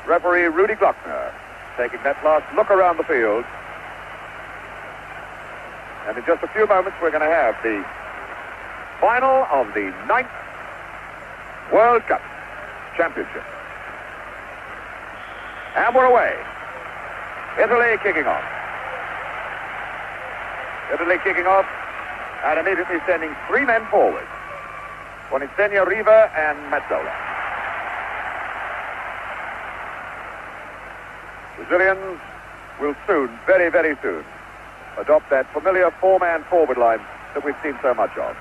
referee Rudy Glockner taking that last look around the field. And in just a few moments, we're going to have the final of the 9th World Cup Championship. And we're away. Italy kicking off. Italy kicking off and immediately sending 3 men forward. Insegno, Riva, and Mazzola. Brazilians will soon, very, very soon, adopt that familiar 4-man forward line that we've seen so much of.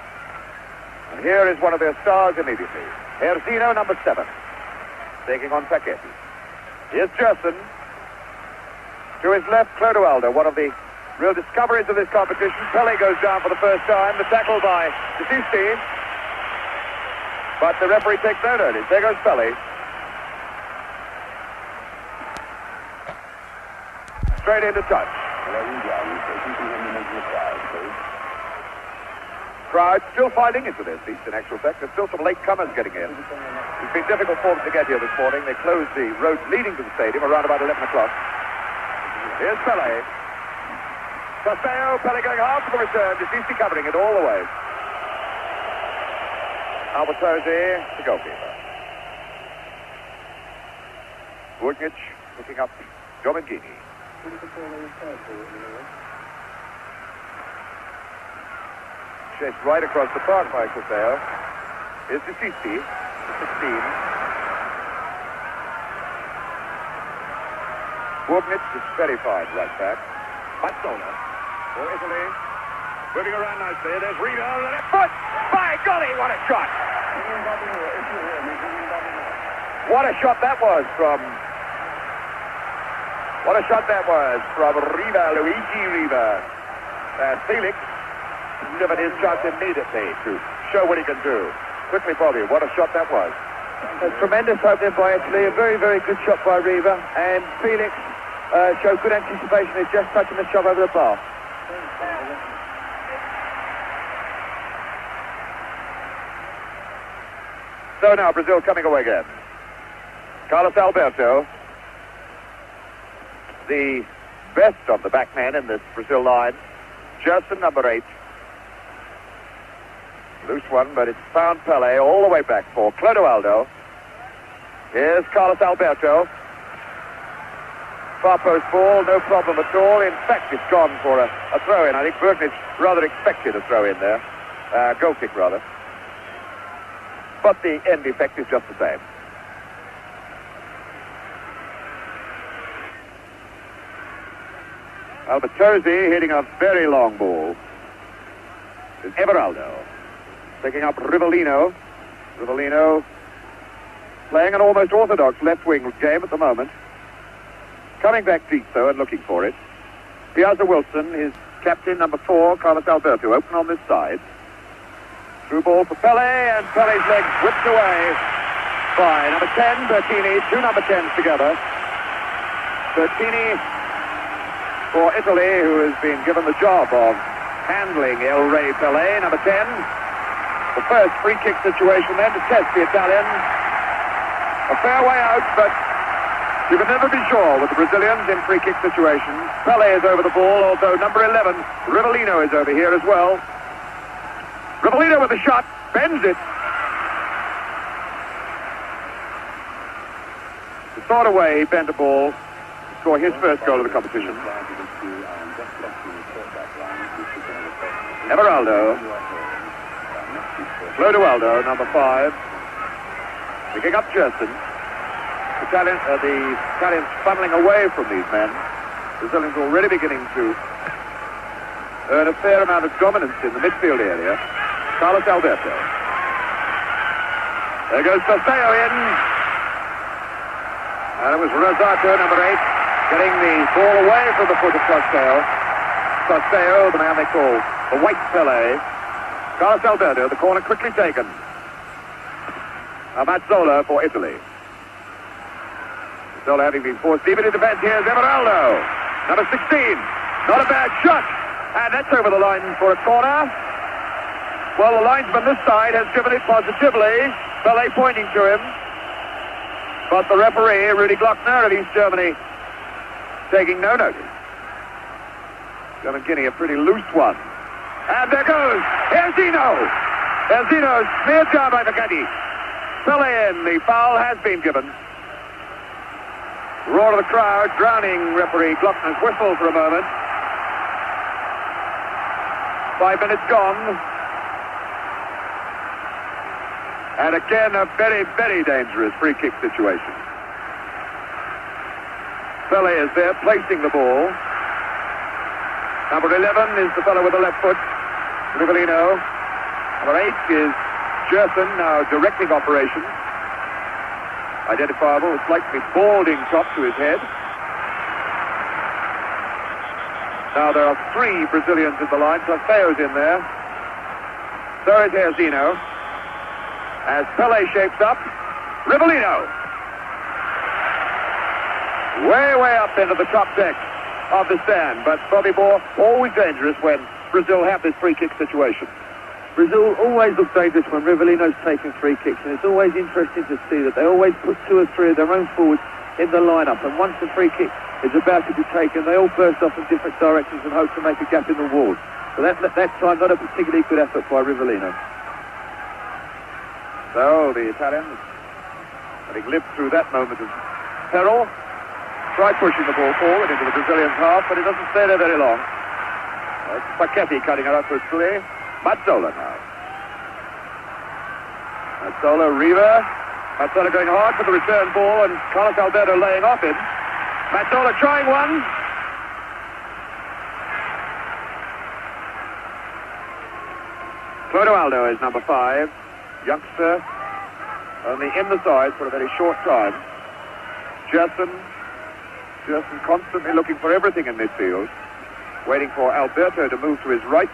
And here is one of their stars immediately. Herzino, number 7, taking on Paquetti. Here's Gerson. To his left, Clodoaldo, one of the real discoveries of this competition. Pele goes down for the first time. The tackle by De Sisti. But the referee takes no notice. There goes Pele. Straight into touch. Crowd still filing into their seats, in actual fact. There's still some late comers getting in. It's been difficult for them to get here this morning. They closed the road leading to the stadium around about 11 o'clock. Here's Pele. Castello, Pele going hard for the return. De Sisti covering it all the way. Albertosi, the goalkeeper. Burnic looking up Giovinghini. Chased right across the park by Castello. Here's De Sisti, 16. Burnic is very fine right back. Mazzola for Italy. Moving around nicely. There's Riva on the left foot. By golly, what a shot! What a shot that was from... What a shot that was from Riva, Luigi Riva. Felix given his shot immediately to show what he can do. Quickly, Bobby, what a shot that was. A tremendous opening by Italy. A very, very good shot by Riva. And Felix showed good anticipation. He's just touching the shot over the bar. So now Brazil coming away again. Carlos Alberto, the best of the back men in this Brazil line. Gerson, number 8. Loose one, but it's found Pele all the way back for Clodoaldo. Here's Carlos Alberto. Far post ball, no problem at all. In fact, it's gone for a throw-in. I think Burnic rather expected a throw-in there. Goal kick, rather. But the end effect is just the same. Albertosi hitting a very long ball. It's Everaldo picking up Rivellino. Rivellino playing an almost orthodox left-wing game at the moment. Coming back deep, though, and looking for it. Piazza Wilson, his captain, number 4, Carlos Alberto, open on this side. Through ball for Pele, and Pele's leg whipped away by number 10, Bertini. 2 number 10s together. Bertini for Italy, who has been given the job of handling El Rey Pele, number 10. The first free kick situation then to test the Italian. A fair way out, but you can never be sure with the Brazilians in free kick situations. Pele is over the ball, although number 11, Rivellino, is over here as well. Rivellino with a shot, bends it. The sort of way he bent the ball to score his first goal of the competition. Everaldo. Clodoaldo, number 5. Picking up Gerson. The Italians funneling away from these men. Brazilians already beginning to earn a fair amount of dominance in the midfield area. Carlos Alberto. There goes Castello in. And it was Rosato, number 8, getting the ball away from the foot of Castello. Castello, the man they call the White Pele. Carlos Alberto, the corner quickly taken. Mazzola for Italy. Mazzola having been forced deep into defense. Here's Everaldo, number 16. Not a bad shot. And that's over the line for a corner. Well, the linesman this side has given it positively. Pele pointing to him. But the referee, Rudi Glockner of East Germany, taking no notice. Guinea, a pretty loose one. And there goes. Here's Zeno. There's Zeno, smeared down by Facchetti. Pele in. The foul has been given. Roar of the crowd, drowning referee Glockner's whistle for a moment. 5 minutes gone. And again, a very, very dangerous free kick situation. Pele is there, placing the ball. Number 11 is the fellow with the left foot, Rivellino. Number 8 is Gerson, now directing operations. Identifiable with slightly balding top to his head. Now there are 3 Brazilians in the line, plus Theo's in there. So is Herzino. As Pele shapes up, Rivellino. Way, way up into the top deck of the stand. But Bobby Moore, always dangerous when Brazil have this free kick situation. Brazil always look dangerous when Rivellino's taking free kicks, and it's always interesting to see that they always put 2 or 3 of their own forwards in the lineup, and once the free kick is about to be taken, they all burst off in different directions and hope to make a gap in the wall. But that time, not a particularly good effort by Rivellino. So the Italians, having lived through that moment of peril, try pushing the ball forward into the Brazilian half, but it doesn't stay there very long. It's Facchetti cutting it out for Sully. Mazzola now. Mazzola, Riva. Mazzola going hard for the return ball, and Carlos Alberto laying off him. Mazzola trying one. Clodoaldo is number 5. Youngster, only in the side for a very short time. Gerson constantly looking for everything in midfield, waiting for Alberto to move to his right,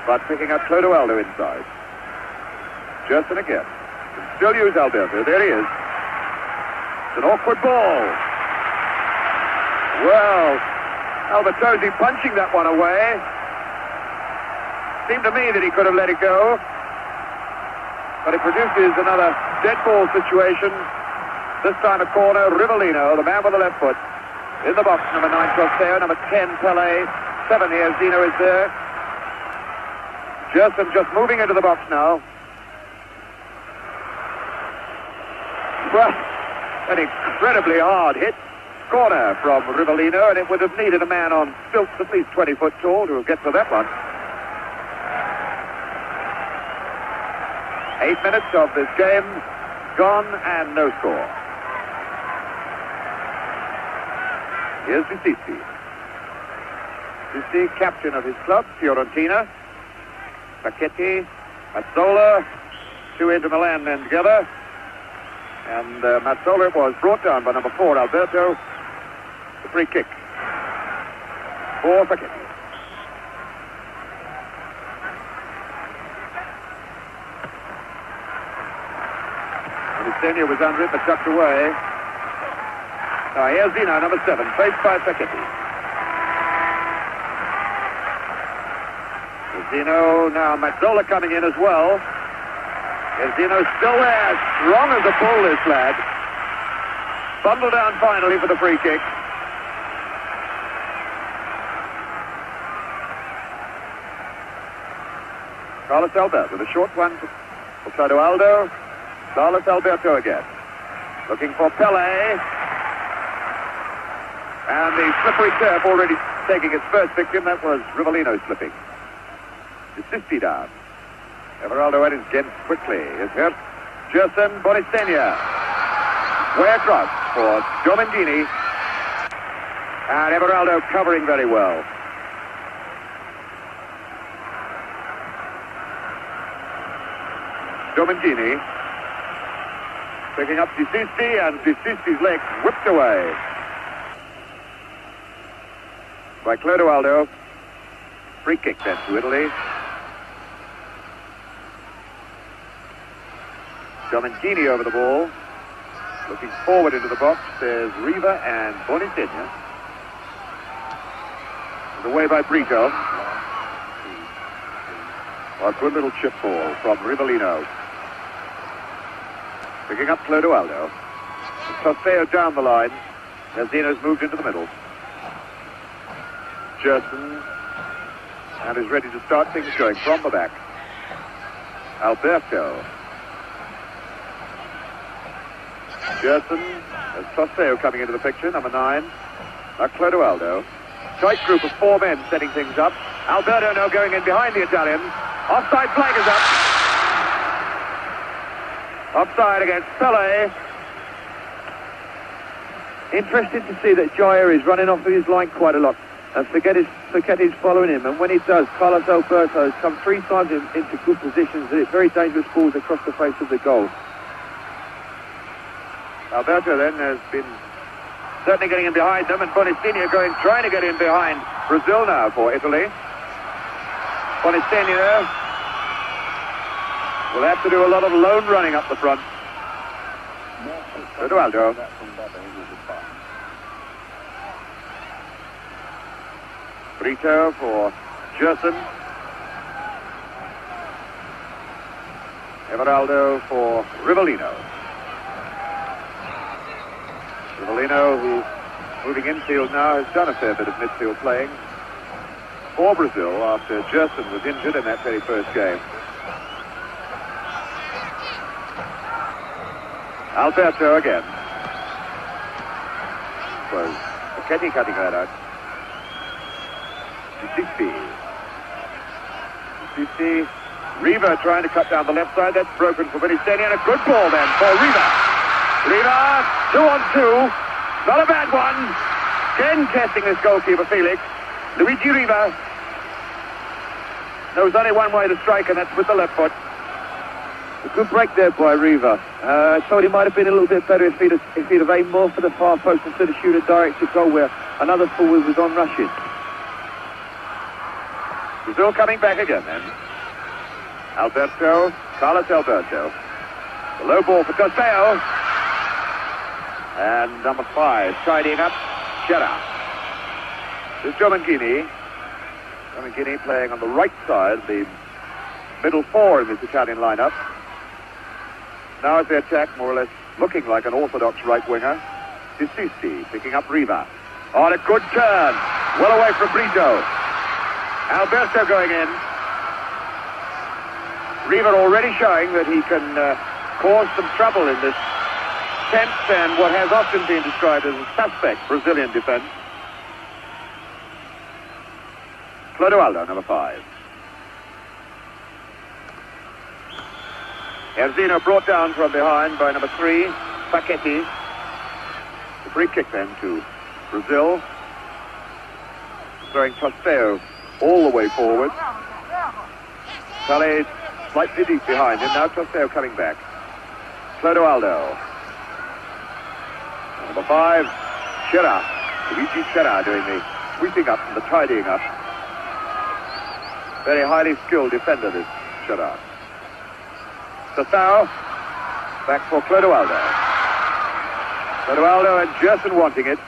but picking up Clodoaldo inside. Gerson again. Can still use Alberto. There he is. It's an awkward ball. Well, Albertozzi punching that one away. Seemed to me that he could have let it go, but it produces another dead ball situation. This time a corner. Rivellino, the man with the left foot, in the box. Number 9, Trosteo. Number 10, Pele. 7 here. Zeno is there. Gerson just moving into the box now. Well, an incredibly hard hit. Corner from Rivellino, and it would have needed a man on stilts at least 20 foot tall to get to that one. 8 minutes of this game gone and no score. Here's Bissisi. Bissisi, captain of his club, Fiorentina. Facchetti, Mazzola, 2 into Milan then together. And Mazzola was brought down by number 4, Alberto. The free kick for Facchetti. Senior was under it, but tucked away. Now here's Zeno, number 7, faced by Facchetti. Zeno, now Mazzola coming in as well. Here's Zeno still there, strong as a bull, this lad. Bundled down finally for the free kick. Carlos Alberto, the short one for Clodoaldo. Carlos Alberto again. Looking for Pele. And the slippery turf already taking its first victim. That was Rivellino slipping. Bissisi down. Everaldo at his again quickly. Is hurt. Gerson, Bonisenia. Way across for Domengini. And Everaldo covering very well. Domengini. Picking up Bissisi, and Bissisi's leg whipped away by Clodoaldo. Free kick then to Italy. Domengini over the ball. Looking forward into the box, there's Riva and Bonisenia. Away by Brito. A good little chip ball from Rivellino. Picking up Clodoaldo. Tospeo down the line. Zeno's moved into the middle. Gerson. And is ready to start things going from the back. Alberto. Gerson. There's Tospeo coming into the picture, number 9. Now Clodoaldo. Tight group of 4 men setting things up. Alberto now going in behind the Italian. Offside flag is up. Offside against Pele. Interesting to see that Jair is running off of his line quite a lot. And Facetti's following him. And when he does, Carlos Alberto has come 3 times into good positions. And it's very dangerous balls across the face of the goal. Alberto then has been certainly getting in behind them. And Bonistinha trying to get in behind Brazil now for Italy. Bonistinha will have to do a lot of lone running up the front. Clodoaldo. Brito for Gerson. Everaldo for Rivellino. Rivellino, who moving infield now, has done a fair bit of midfield playing for Brazil after Gerson was injured in that very first game. Alberto again. Was Facchetti cutting that out. Cici. Riva trying to cut down the left side. That's broken for Bonistinha, and a good ball then for Riva. Riva, 2-on-2. Not a bad one. Again testing this goalkeeper, Felix. Luigi Riva knows only one way to strike, and that's with the left foot. A good break there by Riva. I thought he might have been a little bit better if he'd have aimed more for the far post instead of shoot a directed goal where another forward was on rushing. Brazil coming back again then. Alberto, Carlos Alberto. The low ball for Tospeo. And number 5 tidying up, Gerard. There's Giomanghini. Giomanghini playing on the right side, the middle 4 in this Italian lineup. Now as they attack, more or less looking like an orthodox right winger. Cici picking up Riva. On a good turn. Well away from Brito. Alberto going in. Riva already showing that he can cause some trouble in this tense and what has often been described as a suspect Brazilian defense. Clodoaldo, number 5. Erzino brought down from behind by number 3, Facchetti. The free kick then to Brazil. Throwing Tospeo all the way forward. Pele slightly deep behind him. Now Tospeo coming back. Clodoaldo. Number 5, Gerard. Luigi Gerard doing the sweeping up and the tidying up. Very highly skilled defender, this Gerard. Sasao. Back for Clodoaldo. Clodoaldo and Gerson wanting it.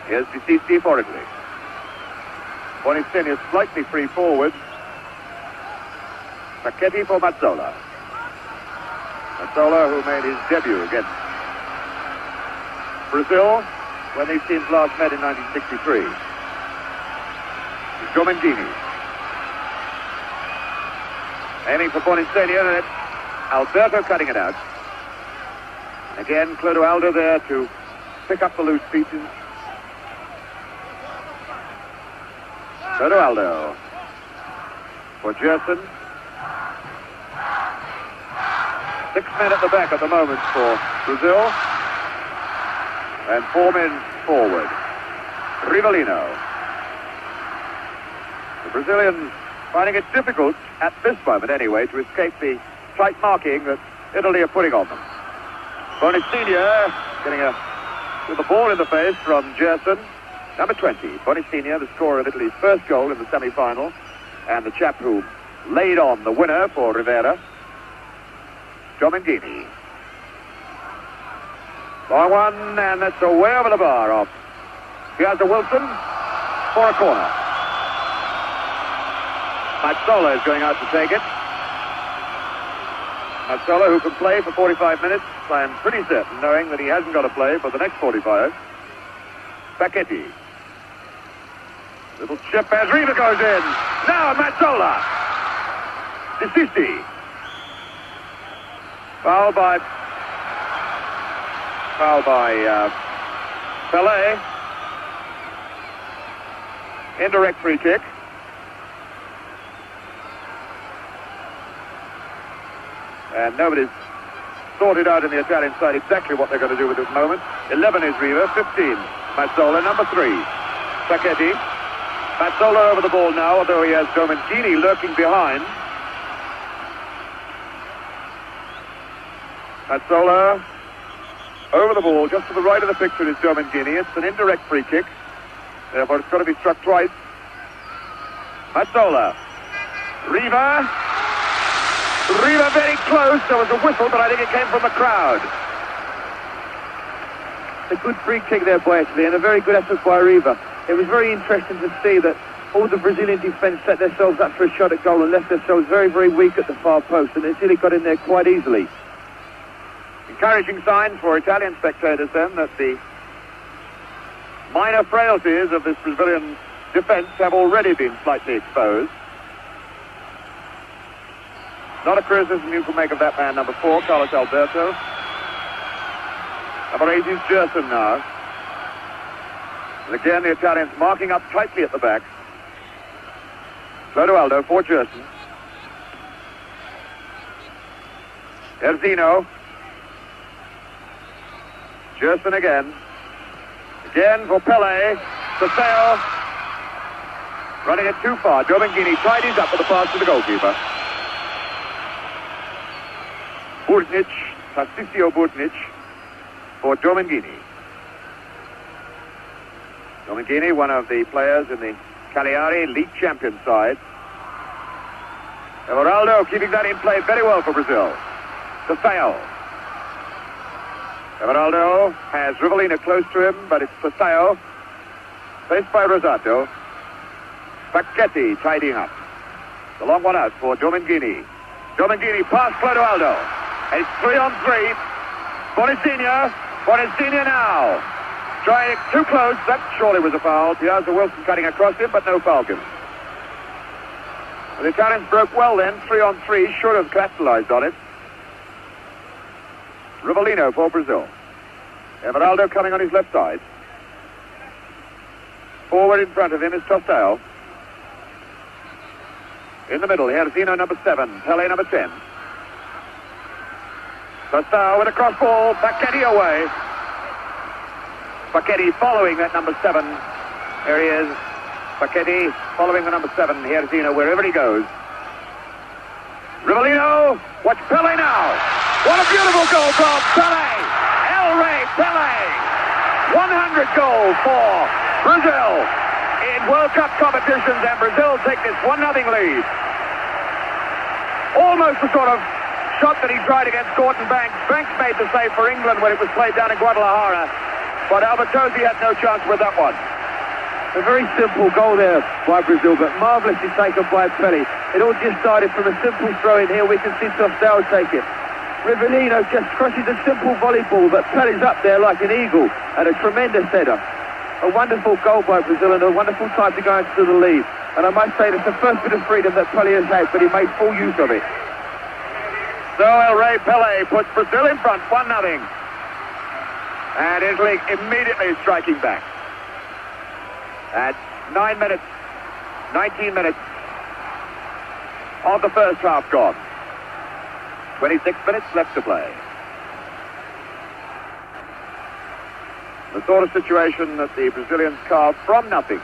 Here's Cici for Italy. Bonistinha slightly free forward. Facchetti for Mazzola. Mazzola, who made his debut against Brazil when these teams last met in 1963. Giomanghini. Aiming for Bonistinha, and it's Alberto cutting it out. Again, Clodoaldo there to pick up the loose pieces. Clodoaldo for Gerson. 6 men at the back at the moment for Brazil. And 4 men forward. Rivellino. The Brazilians finding it difficult, at this moment anyway, to escape the tight marking that Italy are putting on them. Bonistinha getting with the ball in the face from Gerson. Number 20, Bonistinha, the scorer of Italy's first goal in the semi-final, and the chap who laid on the winner for Rivera. Giomanghini. Long one, and that's away over the bar off. Here's a Wilson for a corner. Mazzola is going out to take it. Mazzola, who can play for 45 minutes, I am pretty certain, knowing that he hasn't got to play for the next 45. Sacchetti. Little chip as Riva goes in. Now Mazzola. DeSisti. Foul by Pelé. Indirect free kick. And nobody's sorted out in the Italian side exactly what they're going to do with this moment. 11 is Riva, 15 Mazzola, number 3 Sacchetti. Mazzola over the ball now, although he has Domengini lurking behind. Mazzola over the ball, just to the right of the picture is Domengini. It's an indirect free kick, therefore it's got to be struck twice. Mazzola. Riva very close. There was a whistle, but I think it came from the crowd. A good free kick there by Italy, and a very good effort by Riva. It was very interesting to see that all the Brazilian defence set themselves up for a shot at goal and left themselves very, very weak at the far post, and Italy got in there quite easily. Encouraging signs for Italian spectators then that the minor frailties of this Brazilian defence have already been slightly exposed. Not a criticism you can make of that man, number 4, Carlos Alberto. Number 8 is Gerson now. And again, the Italians marking up tightly at the back. Clodoaldo for Gerson. Erzino. Gerson again. Again for Pelé. Saseo. Running it too far. Domengini tidies up with the pass to the goalkeeper. Burnic, Tarcisio Burnic for Domengini. Domengini, one of the players in the Cagliari League champion side. Everaldo keeping that in play very well for Brazil. Saseo. Everaldo has Rivellino close to him, but it's Saseo. Faced by Rosato. Sacchetti tidying up. The long one out for Domengini. Domengini past Clodoaldo. It's 3-on-3. Bonacina now. Trying it too close. That surely was a foul. Piazza Wilson cutting across him, but no foul given. The Italians broke well then. 3-on-3. Should have capitalized on it. Rivellino for Brazil. Everaldo coming on his left side. Forward in front of him is Tostao. In the middle, Erzino number 7. Pelé number 10. Tostao with a cross ball. Sacchetti away. Sacchetti following that number 7. There he is. Sacchetti following the number 7. Erzino wherever he goes. Rivellino. Watch Pelé now. What a beautiful goal from Pelé. El Rey Pelé. 100 goal for Brazil in World Cup competitions, and Brazil take this 1-0 lead. Almost the sort of shot that he tried against Gordon Banks. Banks made the save for England when it was played down in Guadalajara, but Albertozzi had no chance with that one. A very simple goal there by Brazil, but marvellously taken by Pelé. It all just started from a simple throw in here. We can see Tostao take it. Rivellino just crushes a simple volley ball, but Pelé's up there like an eagle and a tremendous header. A wonderful goal by Brazil and a wonderful time to go into the lead. And I must say that's the first bit of freedom that Pelé has had, but he made full use of it. So El Rey Pelé puts Brazil in front, 1-0. And Italy immediately striking back. At 19 minutes of the first half gone. 26 minutes left to play. The sort of situation that the Brazilians carved from nothing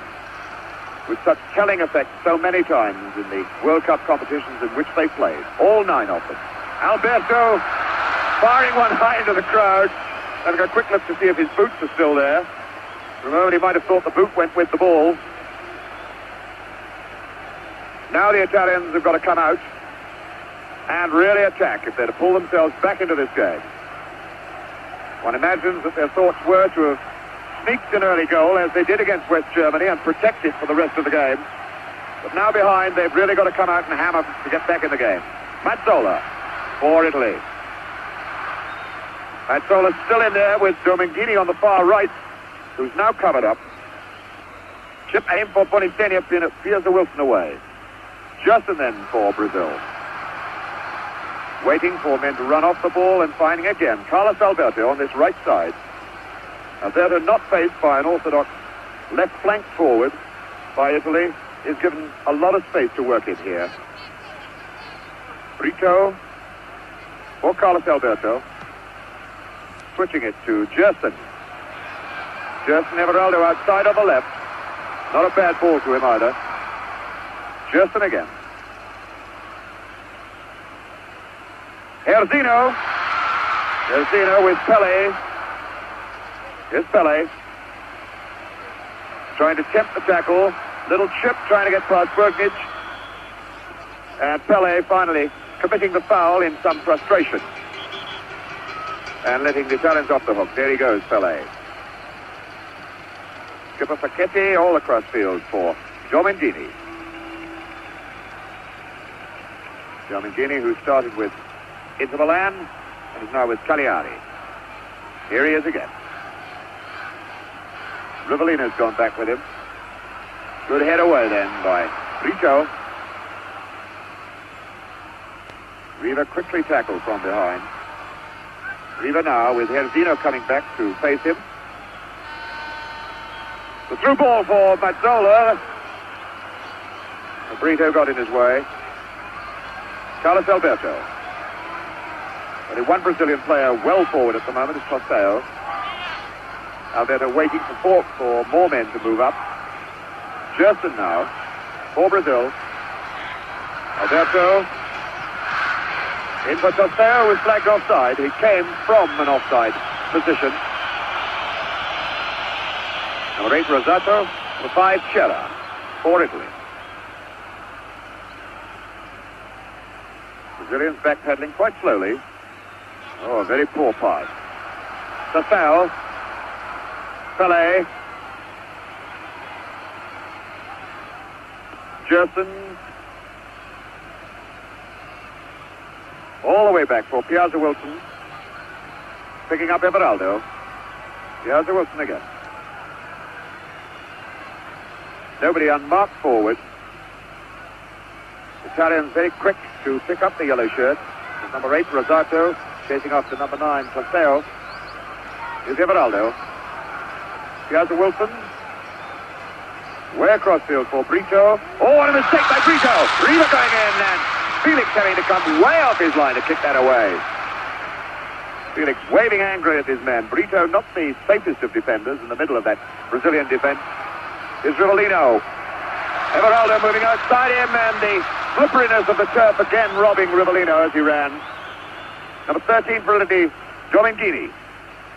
with such telling effect so many times in the World Cup competitions in which they played. All 9 of them. Alberto firing one high into the crowd. Having a quick look to see if his boots are still there. For a moment he might have thought the boot went with the ball. Now the Italians have got to come out and really attack if they're to pull themselves back into this game. One imagines that their thoughts were to have sneaked an early goal as they did against West Germany and protect it for the rest of the game. But now behind, they've really got to come out and hammer to get back in the game. Mazzola. for Italy. Mazzola's still in there with Domingini on the far right, who's now covered up. Chip aim for Bonisenia, Piazza Wilson away. Justin then for Brazil. Waiting for men to run off the ball and finding again Carlos Alberto on this right side. Alberto, not faced by an orthodox left flank forward by Italy, is given a lot of space to work in here. Brito for Carlos Alberto. Switching it to Gerson. Gerson Everaldo outside on the left. Not a bad ball to him either. Gerson again. Herzino. Herzino with Pele. Here's Pele. Trying to tempt the tackle. Little chip trying to get past Bergnich. And Pele finally committing the foul in some frustration. And letting the Italians off the hook. There he goes, Pele. Skipper Facchetti all across field for Giomenghini. Giomenghini, who started with Inter Milan and is now with Cagliari. Here he is again. Rivellino's gone back with him. Good head away then by Brito. Riva quickly tackled from behind. Riva now with Herzino coming back to face him. The through ball for Mazzola. Brito got in his way. Carlos Alberto. Only one Brazilian player well forward at the moment is Tostao. Alberto waiting for more men to move up. Gerson now for Brazil. Alberto in for Tostao, was flagged offside. He came from an offside position. Number 8, Rosato. Number 5, Cera for Italy. Brazilians backpedaling quite slowly. Oh, a very poor pass. Tostao. Pele. Gerson. All the way back for Piazza Wilson. Picking up Everaldo. Piazza Wilson again. Nobody unmarked forward. Italians very quick to pick up the yellow shirt. With number 8, Rosato, chasing after number 9, Tostao. Here's Everaldo. Piazza Wilson. Way across field for Brito. Oh, what a mistake by Brito! Riva going in, and Felix having to come way off his line to kick that away. Felix waving angrily at his man. Brito, not the safest of defenders in the middle of that Brazilian defense. Is Rivellino. Everaldo moving outside him, and the slipperiness of the turf again robbing Rivellino as he ran. Number 13 for Italy, Giomenghini,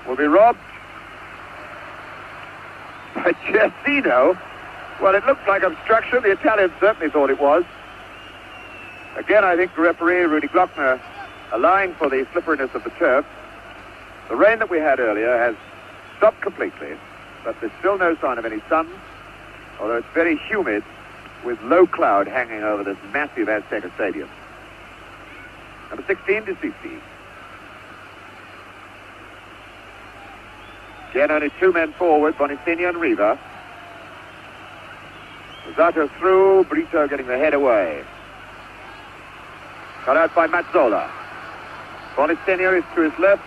will be robbed. But Gersino, well, it looked like obstruction. The Italians certainly thought it was. Again, I think the referee, Rudy Glockner, allowing for the slipperiness of the turf. The rain that we had earlier has stopped completely, but there's still no sign of any sun, although it's very humid with low cloud hanging over this massive Azteca Stadium. Number 16, DeCicci. Again, only 2 men forward, Bonisenia and Riva. Rosato through, Brito getting the head away. Cut out by Mazzola. Bonisenia is to his left,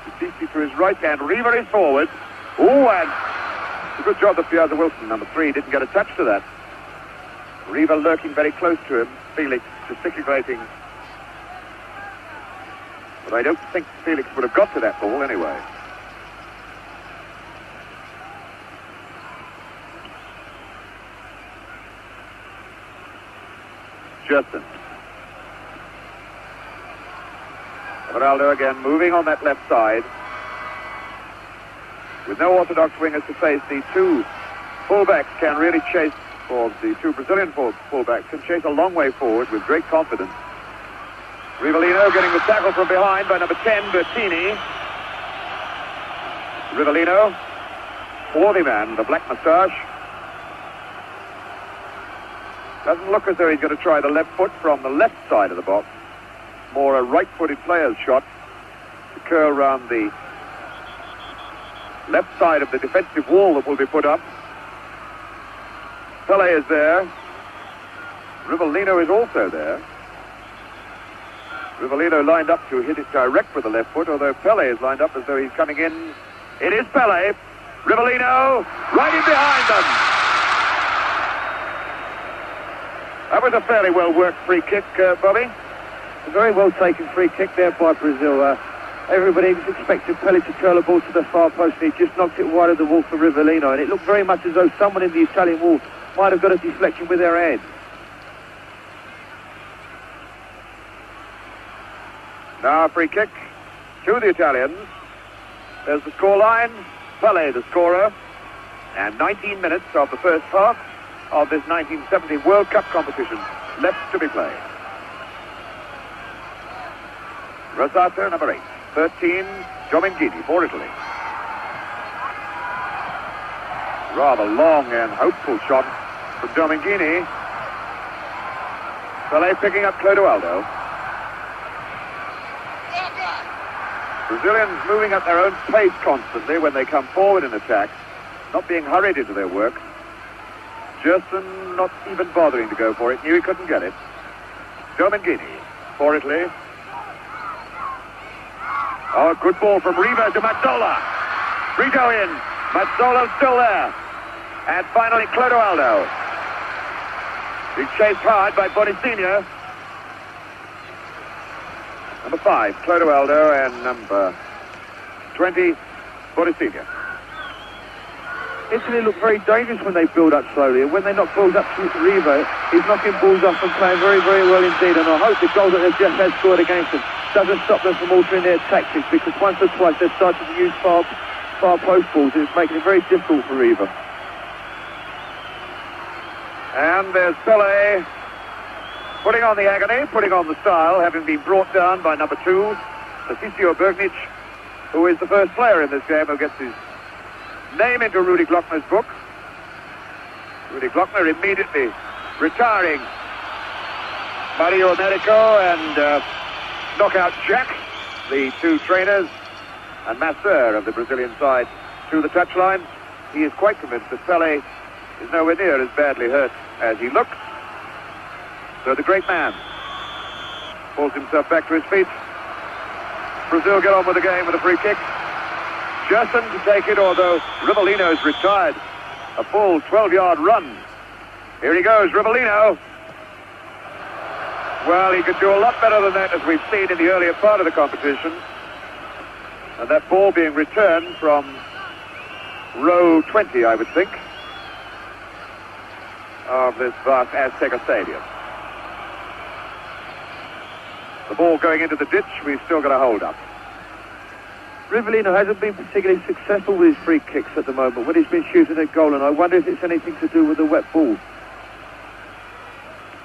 DeCicci to his right, and Riva is forward. Oh, and it's a good job that Piazza Wilson, number 3, didn't get a touch to that. Riva lurking very close to him, Felix gesticulating. But I don't think Felix would have got to that ball anyway. Justin. Everaldo again moving on that left side. With no orthodox wingers to face, the 2 fullbacks can really chase, or the 2 Brazilian fullbacks can chase a long way forward with great confidence. Rivellino getting the tackle from behind by number 10, Bertini. Rivellino, swarthy man, the black moustache. Doesn't look as though he's going to try the left foot from the left side of the box. more a right-footed player's shot to curl around the left side of the defensive wall that will be put up. Pele is there. Rivellino is also there. Rivellino lined up to hit it direct with the left foot, although Pele is lined up as though he's coming in. It is Pele. Rivellino right in behind them. That was a fairly well-worked free kick, Bobby. A very well taken free kick there by Brazil. Everybody was expecting Pele to curl the ball to the far post, and he just knocked it wide of the wall for Rivellino, and it looked very much as though someone in the Italian wall might have got a deflection with their head. Now a free kick to the Italians. There's the scoreline. Pele, the scorer. And 19 minutes of the first half of this 1970 World Cup competition left to be played. Rosato, number 8. 13, Giovinghini for Italy. Rather long and hopeful shot from Giovinghini. Pele picking up Clodoaldo. Brazilians moving at their own pace constantly when they come forward in attack, not being hurried into their work. Gerson not even bothering to go for it, knew he couldn't get it. Giovinghini for Italy. Oh, good ball from Riva to Mazzola. Brito in. Mazzola's still there. And finally Clodoaldo. He's chased hard by Bonicinho. Number 5, Clodoaldo, and number 20, Bonicinho. Italy look very dangerous when they build up slowly, and when they knock balls up to Riva, he's knocking balls off and playing very, very well indeed. And I hope the goal that they've just had scored against them doesn't stop them from altering their tactics, because once or twice they've started to use far post balls, and it's making it very difficult for Riva. And there's Pele putting on the agony, putting on the style, having been brought down by number 2, Tassilo Bergnic, who is the first player in this game who gets his name into Rudi Glockner's book. Rudi Glockner immediately retiring Mario Americo and Knockout Jack, the 2 trainers, and Masseur of the Brazilian side to the touchline. He is quite convinced that Pele is nowhere near as badly hurt as he looks. So the great man pulls himself back to his feet. Brazil get on with the game with a free kick. Gerson to take it, although Rivellino's retired. A full 12-yard run. Here he goes, Rivellino. Well, he could do a lot better than that, as we've seen in the earlier part of the competition. And that ball being returned from row 20, I would think, of this vast Azteca Stadium. The ball going into the ditch, we've still got a hold up. Rivellino hasn't been particularly successful with his free kicks at the moment when he's been shooting at goal, and I wonder if it's anything to do with the wet ball.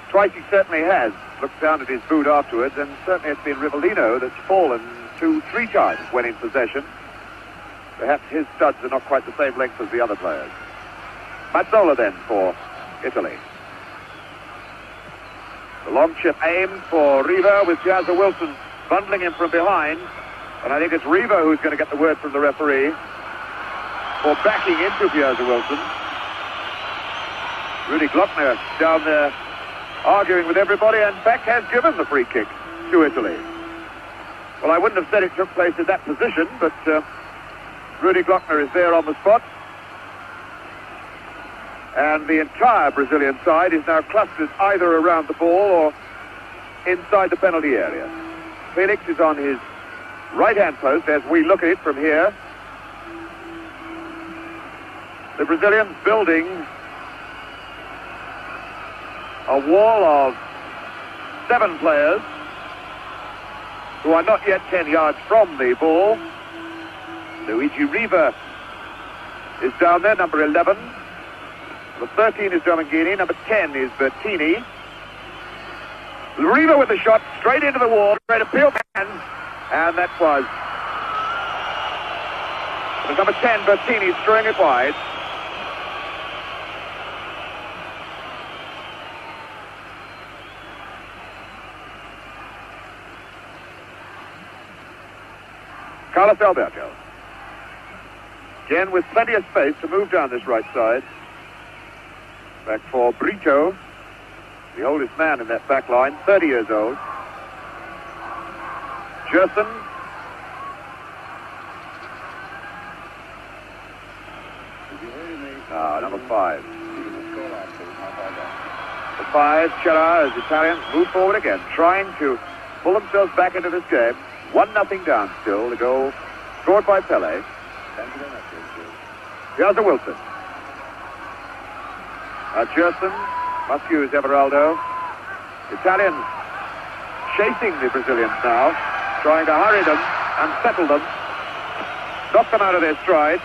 Twice he certainly has looked down at his boot afterwards, and certainly it's been Rivellino that's fallen 2-3 times when in possession. Perhaps his studs are not quite the same length as the other players. Mazzola then for Italy. The long chip aimed for Riva, with Piazza Wilson bundling him from behind. And I think it's Riva who's going to get the word from the referee for backing into Piazza Wilson. Rudi Glockner down there arguing with everybody, and in fact has given the free kick to Italy. Well, I wouldn't have said it took place in that position, but Rudi Glockner is there on the spot. And the entire Brazilian side is now clustered either around the ball or inside the penalty area. Felix is on his right-hand post as we look at it from here. The Brazilians building a wall of 7 players who are not yet 10 yards from the ball. Luigi Riva is down there, number 11. Number 13 is Giovinghini, number 10 is Bertini. Riva with the shot straight into the wall, straight appeal man, and that was number 10, Bertini, throwing it wide. Carlos Alberto. Again with plenty of space to move down this right side. Back for Brito, the oldest man in that back line, 30 years old. Gerson. Number 5. The 5, Chera, as Italians move forward again, trying to pull themselves back into this game. 1-0 down still. The goal scored by Pele. Here's a Wilson. Gerson must use Everaldo. Italians chasing the Brazilians now, trying to hurry them, unsettle them, knock them out of their stride.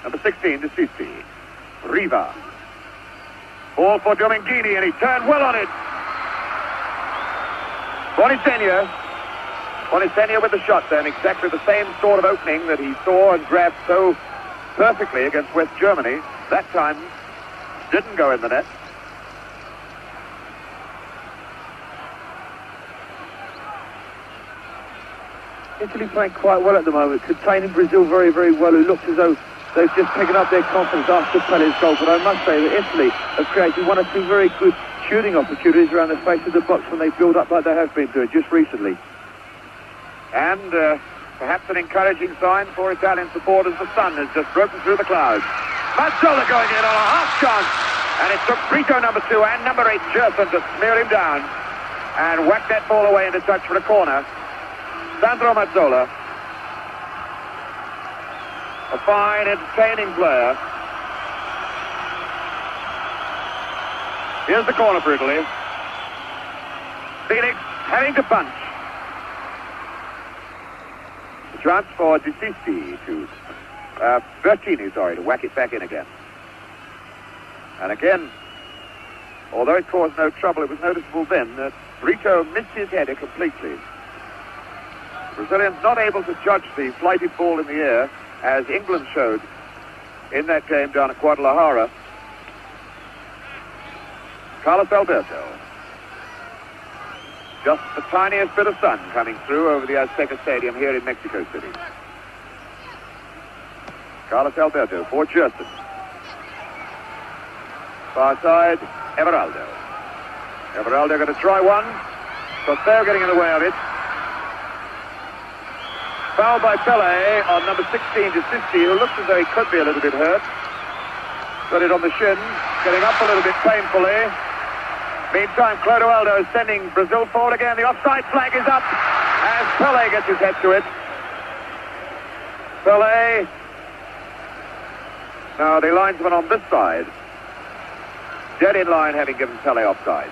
Number 16, De Sisi. Riva. Ball for Dominguini, and he turned well on it. Bonitenia with the shot then, exactly the same sort of opening that he saw and grabbed so perfectly against West Germany. That time didn't go in the net. Italy playing quite well at the moment, containing Brazil very, very well, who looks as though they've just taken up their confidence after Pele's goal. But I must say that Italy have created 1 or 2 very good shooting opportunities around the face of the box when they build up like they have been doing just recently. And perhaps an encouraging sign for Italian supporters. The sun has just broken through the clouds. Mazzola going in on a half chance. And it took Brito, number 2, and number 8, Gerson, to smear him down and whack that ball away into touch for a corner. Sandro Mazzola, a fine, entertaining player. Here's the corner for Italy. Felix having to punch. The chance for De Sisi to Bertini, to whack it back in again. And again, although it caused no trouble, it was noticeable then that Brito missed his header completely. The Brazilians not able to judge the flighted ball in the air, as England showed in that game down at Guadalajara. Carlos Alberto. Just the tiniest bit of sun coming through over the Azteca Stadium here in Mexico City. Carlos Alberto for Gerson. Far side, Everaldo. Everaldo going to try one. Costeo getting in the way of it. Foul by Pele on number 16, De Sisi, who looks as though he could be a little bit hurt. Got it on the shin, getting up a little bit painfully. Meantime, Clodoaldo is sending Brazil forward again. The offside flag is up as Pele gets his head to it. Pele. Now the linesman on this side, dead in line, having given Pele offside.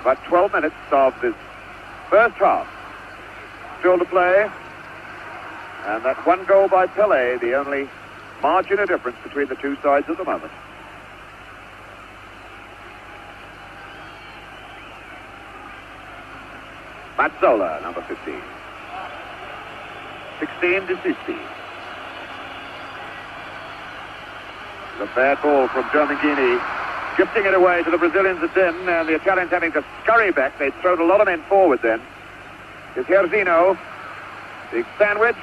About 12 minutes of this first half still to play. And that 1 goal by Pele, the only margin of difference between the two sides at the moment. Mazzola, number 15. 16, De Sisi. The bad ball from Dominguini, gifting it away to the Brazilians again, and the Italians having to scurry back. They'd thrown a lot of men forward then. It's Herzino, big sandwich,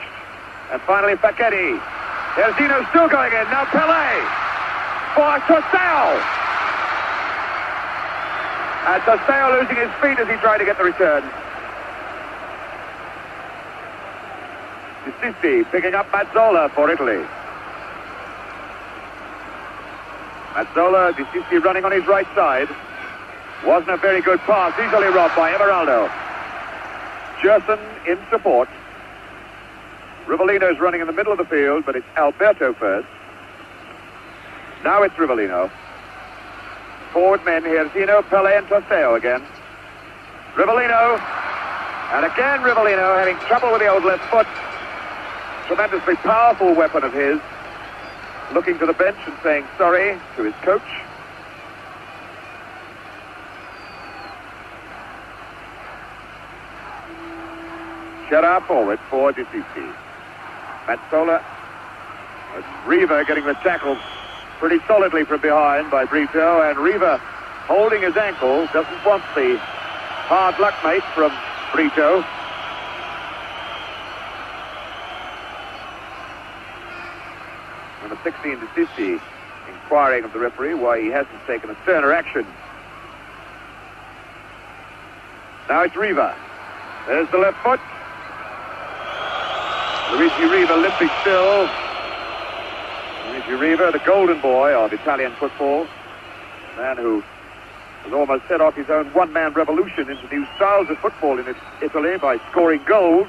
and finally Facchetti. Herzino still going in, now Pele for Tostao. And Tostao losing his feet as he tried to get the return. De Sisi picking up Mazzola for Italy. Mazzola, De Sisi running on his right side. Wasn't a very good pass, easily robbed by Everaldo. Gerson in support. Rivellino's running in the middle of the field, but it's Alberto first. Now it's Rivellino. Forward men here, Zino, Pele and Tostao again. Rivellino. And again Rivellino having trouble with the old left foot. Tremendously powerful weapon of his. Looking to the bench and saying sorry to his coach. Chera forward for De Sisi. Mazzola It's Riva getting the tackle pretty solidly from behind by Brito, and Riva holding his ankle, doesn't want the hard luck mate from Brito. Number 16, DeSisti, inquiring of the referee why he hasn't taken a sterner action. Now it's Riva. There's the left foot. Luigi Riva limping still. Luigi Riva, the golden boy of Italian football. A man who has almost set off his own one-man revolution into new styles of football in Italy by scoring goals.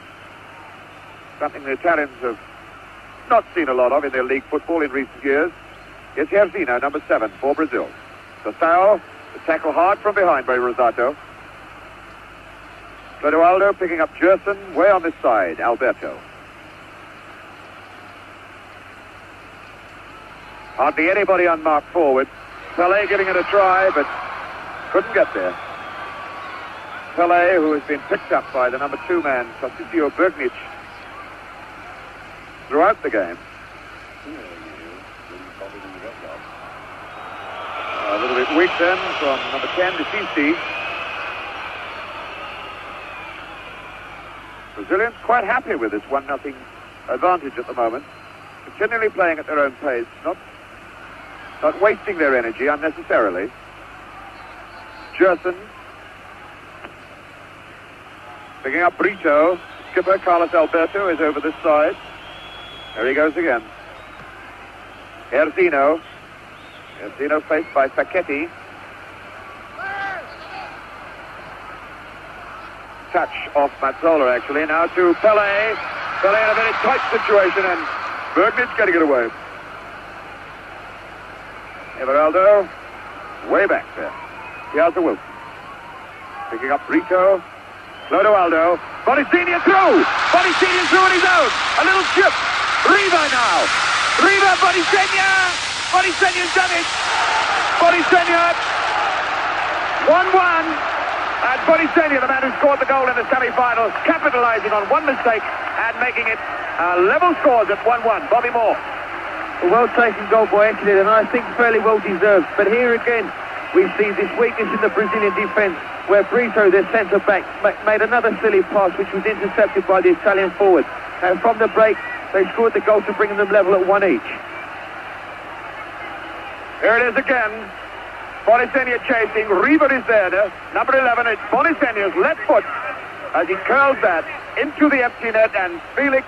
Something the Italians have not seen a lot of in their league football in recent years. It's Herzino, number 7, for Brazil. Sassao, the tackle hard from behind by Rosato. Clodoaldo picking up Gerson, way on this side, Alberto. Hardly anybody unmarked forward. Pelé giving it a try, but couldn't get there. Pelé, who has been picked up by the number 2 man, Tarcisio Bergnic, throughout the game. A little bit weak then from number 10, DeSisti. Brazilians quite happy with this 1-0 advantage at the moment. Continually playing at their own pace, not wasting their energy unnecessarily. Gerson picking up Brito. Skipper Carlos Alberto is over this side. There he goes again. Herzino. Herzino faced by Facchetti. Touch off Mazzola, actually. Now to Pelé. Pelé in a very tight situation, and Bergnic getting it away. Everaldo, way back there. Piazza Wilson. Picking up Brito. Clodoaldo. Bonicini through! Bonicini through on his own! A little chip! Riva now! Riva, Bonicini! Bonicini's done it! Bonicini! 1-1. And Bonicini, the man who scored the goal in the semi-final, capitalizing on one mistake and making it level scores at 1-1. Bobby Moore. A well-taken goal by Italy, and I think fairly well-deserved. But here again, we see this weakness in the Brazilian defence, where Brito, their centre-back, made another silly pass, which was intercepted by the Italian forward. And from the break, they scored the goal to bring them level at 1 each. Here it is again. Bonicini chasing. Riva is there. Number 11, it's Bonicini's left foot as he curls that into the empty net, and Felix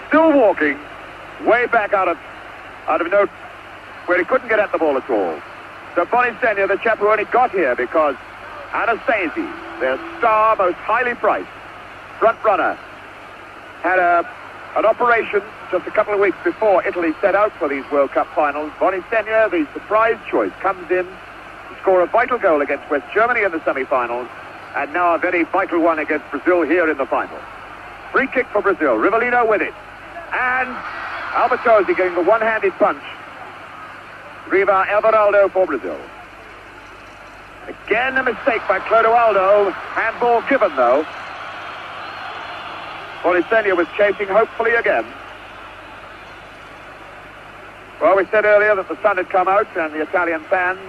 still walking way back out of note where he couldn't get at the ball at all. So Bonicini, the chap who only got here because Anastasi, their star, most highly priced front runner, had an operation just a couple of weeks before Italy set out for these World Cup finals. Bonicini, the surprise choice, comes in to score a vital goal against West Germany in the semi-finals, and now a very vital one against Brazil here in the final. Free kick for Brazil. Rivellino with it. And Albertosi getting the one-handed punch. Riva Everaldo for Brazil. Again a mistake by Clodoaldo. Handball given though. Bonicini was chasing hopefully again. Well, we said earlier that the sun had come out and the Italian fans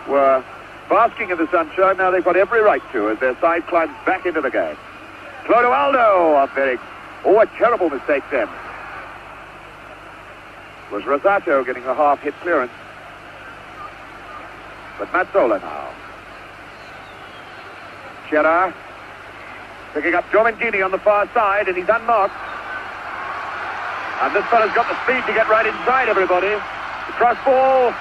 were basking in the sunshine. Now they've got every right to as their side climbs back into the game. Clodoaldo, a terrible mistake then. Was Rosato getting a half-hit clearance. But Mazzola now. Chera picking up Giomentini on the far side, and he's unmarked. And this fella's got the speed to get right inside everybody. The cross ball.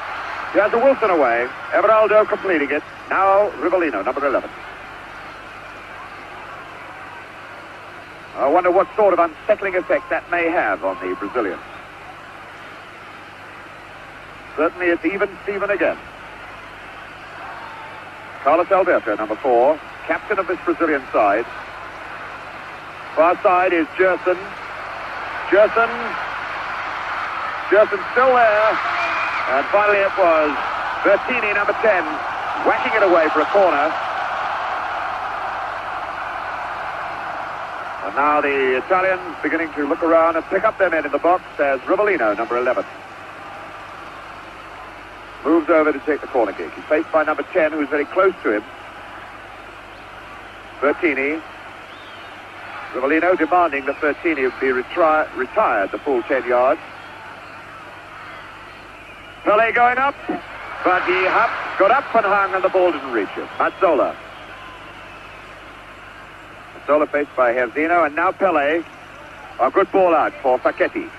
He has a Wilson away. Everaldo completing it. Now Rivellino, number 11. I wonder what sort of unsettling effect that may have on the Brazilians. Certainly it's even Steven again. Carlos Alberto, number 4, captain of this Brazilian side. Far side is Gerson. Gerson still there. And finally it was Bertini, number 10, whacking it away for a corner. And And now the Italians beginning to look around and pick up their men in the box as Rivellino, number 11, moves over to take the corner kick. He's faced by number 10, who's very close to him, Bertini. Rivellino demanding that Bertini be retired the full 10 yards. Pele going up, but he got up and hung and the ball didn't reach him. Mazzola. Mazzola faced by Herzino, and now Pele. A good ball out for Facchetti.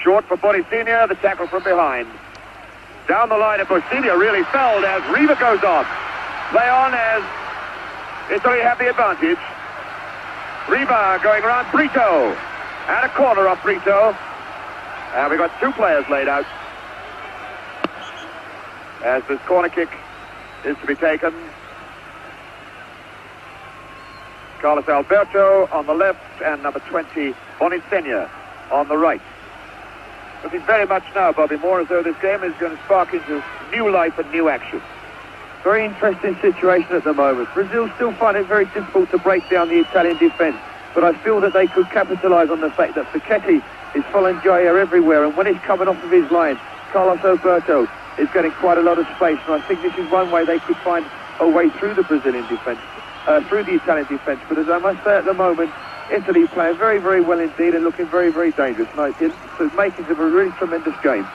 Short for Bonicinia, the tackle from behind. Down the line, and Bonicinia really fell as Riva goes on. Play on as Italy have the advantage. Riva going around Brito. And a corner off Brito. And we've got two players laid out as this corner kick is to be taken. Carlos Alberto on the left and number 20, Bonicinia, on the right. Looking very much now, Bobby Moore, as though this game is going to spark into new life and new action. Very interesting situation at the moment. Brazil still find it very difficult to break down the Italian defence, but I feel that they could capitalise on the fact that Facchetti is following Jair everywhere, and when he's coming off of his line, Carlos Alberto is getting quite a lot of space, and I think this is one way they could find a way through the Brazilian defence, through the Italian defence. But as I must say at the moment, Italy playing very, very well indeed and looking very, very dangerous. And it's making it a really tremendous game.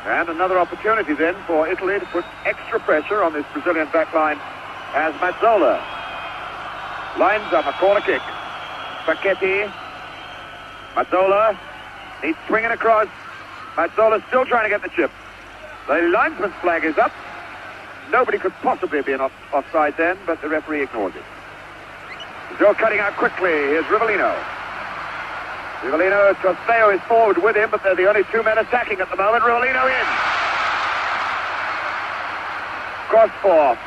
And another opportunity then for Italy to put extra pressure on this Brazilian backline as Mazzola lines up a corner kick. Facchetti. Mazzola needs swinging across. Mazzola still trying to get the chip. The linesman's flag is up. Nobody could possibly be an offside then, but the referee ignores it. Brazil cutting out quickly. Here's Rivellino. Rivellino, Trosteo is forward with him, but they're the only two men attacking at the moment. Rivellino in. Cross for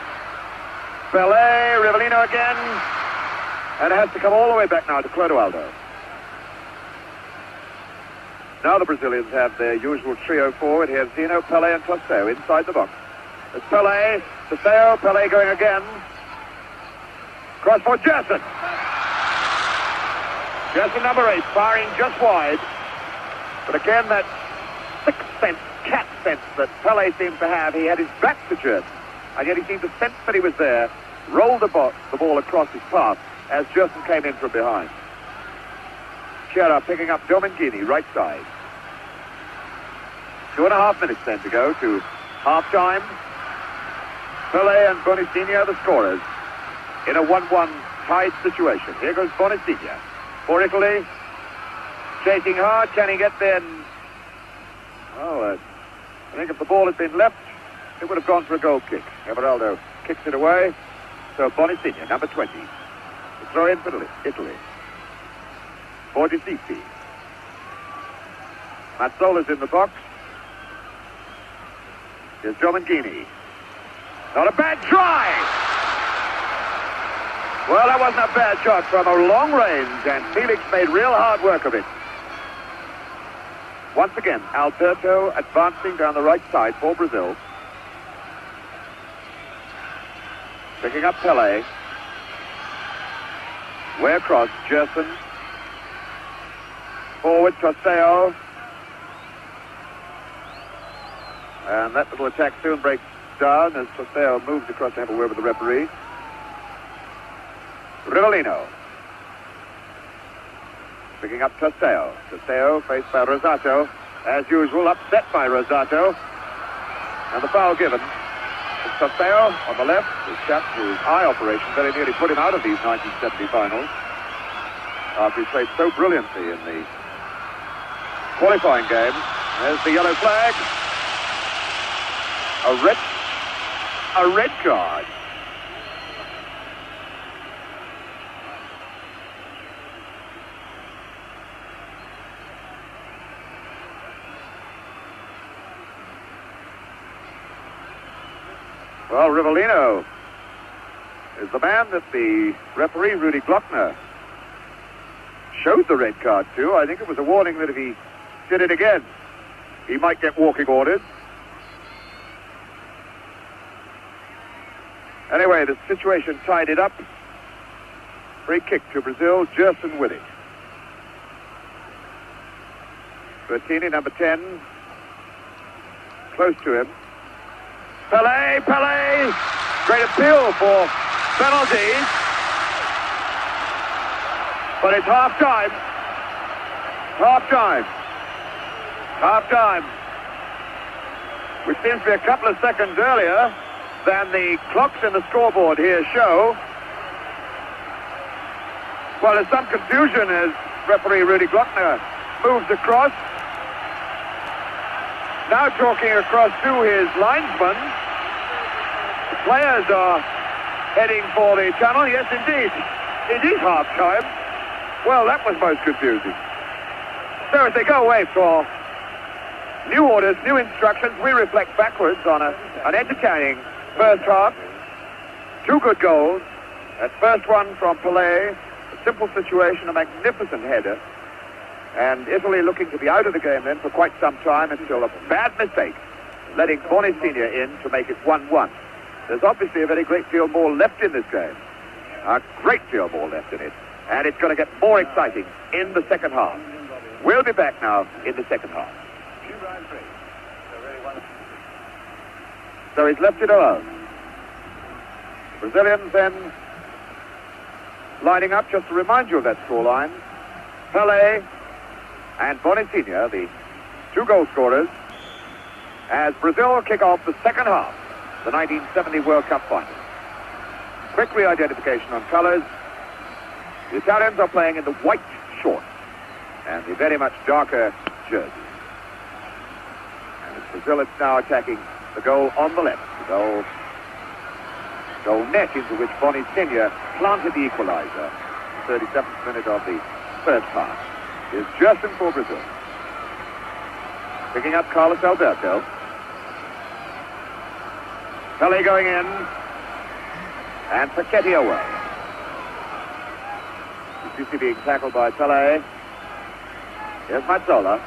Pele. Rivellino again. And it has to come all the way back now to Clodoaldo. Now the Brazilians have their usual trio forward. Here's Zeno, Pele and Trosteo inside the box. There's Pele, Trosteo, Pele going again. Cross for Gerson. Gerson number 8, firing just wide. But again, that sixth sense, cat sense that Pele seems to have. He had his back to Gerson, and yet he seemed to sense that he was there, rolled the ball across his path as Gerson came in from behind. Chiara picking up Domengini, right side. 2.5 minutes then to go to half-time. Pele and Bonicinia the scorers in a 1-1 tied situation. Here goes Bonicinia for Italy. Chasing hard, can he get there? Oh, I think if the ball had been left, it would have gone for a goal kick. Everaldo kicks it away. So Bonicinia, number 20, to throw in for Italy. For De Sisti. Mazzola's in the box. Here's Domengini. Not a bad try! Well, that wasn't a bad shot from a long range, and Felix made real hard work of it. Once again, Alberto advancing down the right side for Brazil. Picking up Pele. Way across, Gerson. Forward, Trosteo. And that little attack soon breaks down as Trosteo moves across to have a word with the referee. Rivellino. Picking up Trosteo. Trosteo faced by Rosato. As usual, upset by Rosato. And the foul given. It's Trosteo on the left. His chap, whose eye operation very nearly put him out of these 1970 finals. After he played so brilliantly in the qualifying game. There's the yellow flag. A red card. Well, Rivellino is the man that the referee, Rudy Glockner, showed the red card to. I think it was a warning that if he did it again, he might get walking orders. Anyway, the situation tied it up. Free kick to Brazil, Gerson with it. Bertini, number 10, close to him. Pelé! Great appeal for penalties. But it's half-time. Half-time. Which seems to be a couple of seconds earlier than the clocks in the scoreboard here show. Well, there's some confusion as referee Rudy Glockner moves across. Now talking across to his linesman. The players are heading for the tunnel. Yes, indeed. It is half-time. Well, that was most confusing. So as they go away for new orders, new instructions, we reflect backwards on an entertaining first half. 2 good goals. That first one from Pelé, a simple situation, a magnificent header. And Italy looking to be out of the game then for quite some time until a bad mistake, letting Boni Senior in to make it 1-1. There's obviously a very great deal more left in this game. A great deal more left in it. And it's going to get more exciting in the second half. We'll be back now in the second half. So he's left it alone. Brazilians then lining up, just to remind you of that scoreline. Pelé and Boni Senior, the 2 goal scorers, as Brazil kick off the second half, the 1970 World Cup final. Quick re-identification on colours. The Italians are playing in the white shorts and the very much darker jerseys. And it's Brazil is now attacking the goal on the left, the goal net into which Boni Senior planted the equaliser. 37th minute of the first half. Is Gerson for Brazil. Picking up Carlos Alberto. Pelé going in. And Paquetá away. Sissi being tackled by Pelé. Here's Mazzola.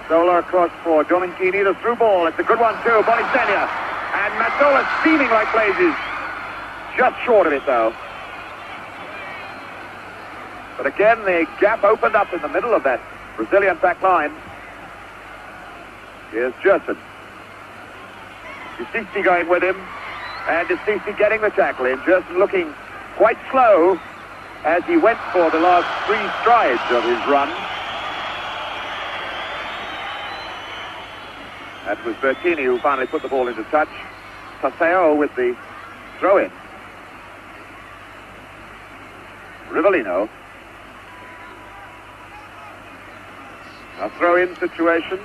Zola across for Domenichini. The through ball. It's a good one too. Boni Senior. And Mazzola steaming like blazes. Just short of it though. But again, the gap opened up in the middle of that Brazilian back line. Here's Gerson. Sissi going with him. And Sissi getting the tackle in. Gerson looking quite slow as he went for the last 3 strides of his run. That was Bertini who finally put the ball into touch. Paseo with the throw-in. Rivellino. A throw-in situation.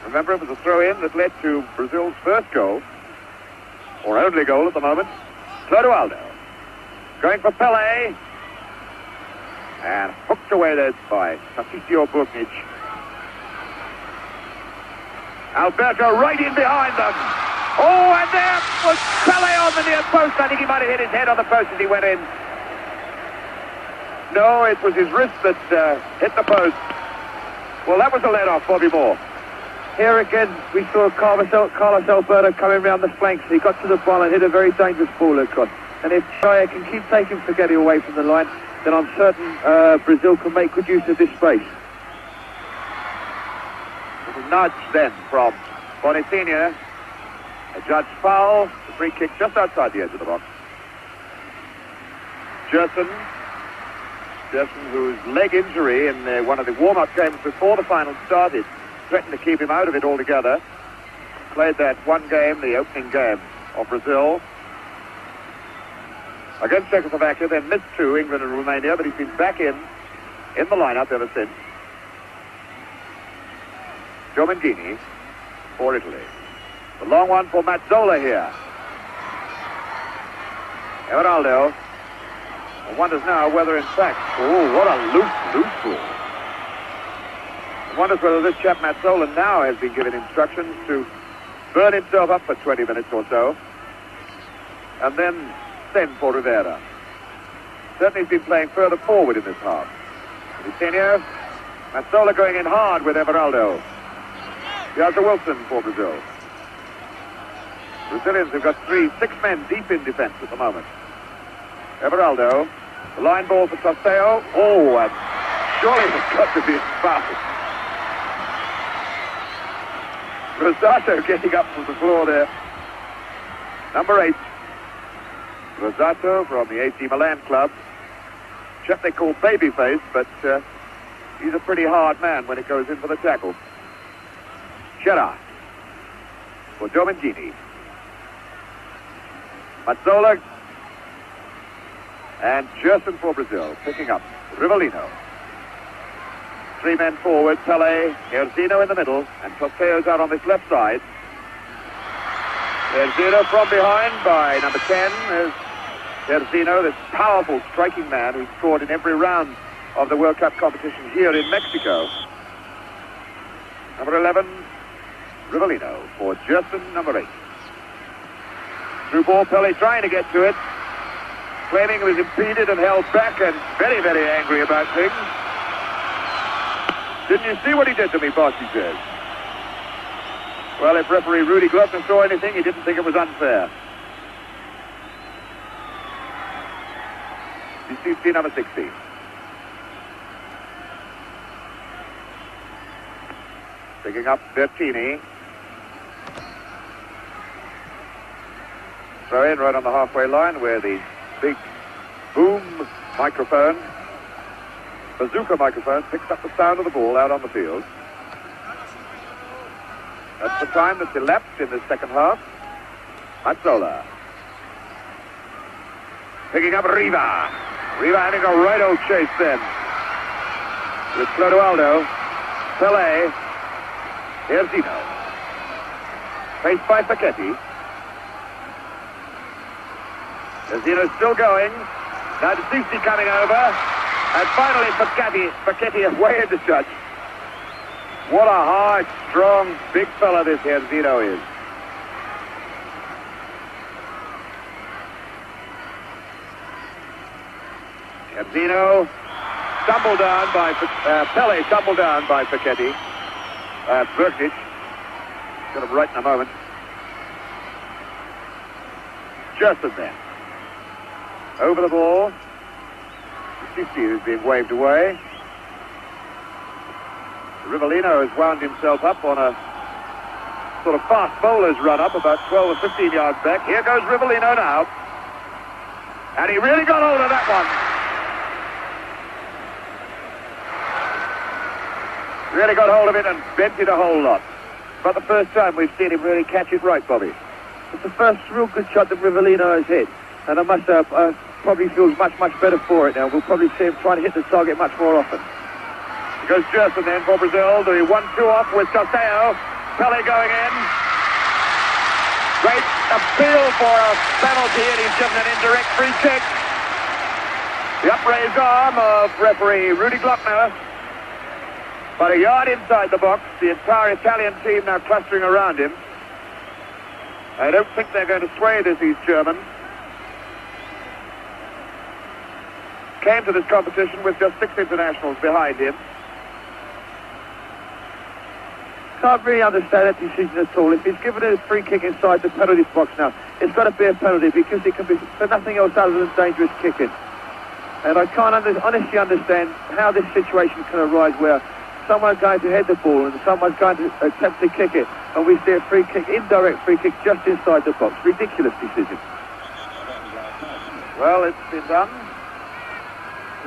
Remember, it was a throw-in that led to Brazil's first goal, or only goal at the moment. Clodoaldo going for Pelé, and hooked away there by Tarcisio Bubnic. Alberto right in behind them. Oh, and there was Pelé on the near post. I think he might have hit his head on the post as he went in. No, it was his wrist that hit the post. Well, that was a let-off, Bobby Moore. Here again, we saw Carlos Alberto coming around the flanks. He got to the ball and hit a very dangerous ball across. And if Chaya can keep taking Paquetá away from the line, then I'm certain Brazil can make good use of this space. Little nudge then from Boni Senior. A judged foul. The free kick just outside the edge of the box. Gerson, whose leg injury in one of the warm-up games before the final started threatened to keep him out of it altogether. Played that one game, the opening game of Brazil against Czechoslovakia, then missed 2, England and Romania, but he's been back in the lineup ever since. Domenichini for Italy. The long one for Mazzola here. Everaldo. One wonders now whether in fact, oh, what a loose ball. One wonders whether this chap Mazzola now has been given instructions to burn himself up for 20 minutes or so and then send for Rivera. Certainly he's been playing further forward in this half. Vitinho, Mazzola going in hard with Everaldo. Piazza Wilson for Brazil. Brazilians have got 6 men deep in defense at the moment. Everaldo, the line ball for Tosteo. Oh, and surely it's got to be foul. Rosato getting up from the floor there. Number 8. Rosato from the AC Milan club. Chap they call Babyface, but he's a pretty hard man when it goes in for the tackle. Gerard for Domingini. Mazzola and Gerson for Brazil, picking up Rivellino. 3 men forward, Pelé, Erzino in the middle, and Tosteo's out on this left side. Erzino from behind by number 10 is Erzino, this powerful striking man who scored in every round of the World Cup competition here in Mexico. Number 11, Rivellino for Gerson, number 8. Through ball, Pelé trying to get to it, claiming he was impeded and held back and very, very angry about things. Didn't you see what he did to me, boss, he says. Well, if referee Rudy Glockner saw anything, he didn't think it was unfair. You see number 16. Picking up Bertini. Throw in right on the halfway line where the big boom microphone, bazooka microphone, picks up the sound of the ball out on the field. That's the time that's elapsed in the second half. Mazzola. Picking up Riva. Riva having a right old chase then. With Clodoaldo. Pelé. Erzino. Faced by Facchetti. Erzino still going. Now Sisi coming over. And finally Facchetti away into touch. What a hard, strong, big fella this Erzino is. Erzino stumbled down by Pelé, stumbled down by Facchetti. Brkic, got him right in a moment. Gerson then. Over the ball. Sisi is being waved away. Rivellino has wound himself up on a sort of fast bowler's run up about 12 or 15 yards back. Here goes Rivellino now. And he really got hold of that one. Really got hold of it and bent it a whole lot. But the first time we've seen him really catch it right, Bobby. It's the first real good shot that Rivellino has hit. And I must probably feels much, much better for it now. We'll probably see him trying to hit the target much more often. Here goes Gerson then for Brazil. The 1-2 off with Tosteo. Pelé going in. Great appeal for a penalty, and he's given an indirect free kick. The upraised arm of referee Rudy Glockner. About a yard inside the box. The entire Italian team now clustering around him. I don't think they're going to sway this East German. Came to this competition with just 6 internationals behind him. Can't really understand that decision at all. If he's given it a free kick inside the penalty box now, it's got to be a penalty because it can be for nothing else other than dangerous kicking. And I can't honestly understand how this situation can arise where someone's going to head the ball and someone's going to attempt to kick it, and we see a free kick, indirect free kick just inside the box. Ridiculous decision. Well, it's been done.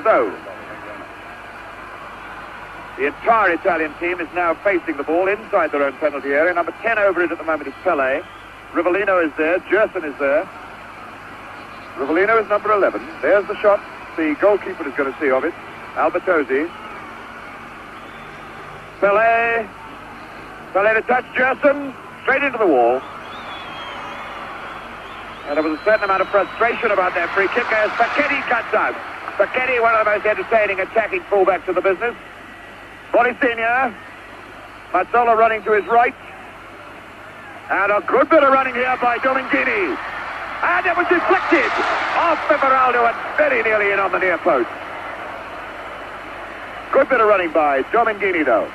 So, the entire Italian team is now facing the ball inside their own penalty area. Number 10 over it at the moment is Pelé. Rivellino is there. Gerson is there. Rivellino is number 11. There's the shot the goalkeeper is going to see of it. Albertozzi. Pelé. Pelé to touch Gerson. Straight into the wall. And there was a certain amount of frustration about that free kick as Facchetti cuts out. Facchetti, one of the most entertaining attacking fullbacks in the business. Bolicina. Mazzola running to his right. And a good bit of running here by Domingini. And it was deflected off Everaldo and very nearly in on the near post. Good bit of running by Domingini, though.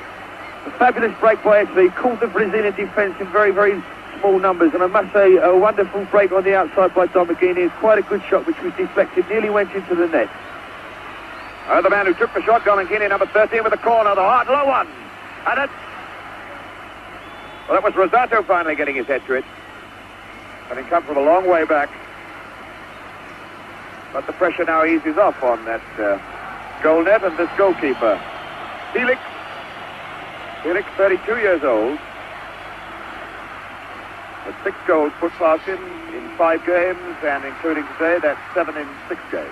A fabulous break by Italy. Caught the Brazilian defence in very, very small numbers. And I must say, a wonderful break on the outside by Domagini. It's quite a good shot, which was deflected, nearly went into the net. The man who took the shot, Domagini, number 13 with the corner, the hard low one. And it... Well, that was Rosato finally getting his head to it. Having come from a long way back. But the pressure now eases off on that goal net and this goalkeeper. Felix, 32 years old. With 6 goals put past him in 5 games, and including today, that's 7 in 6 games.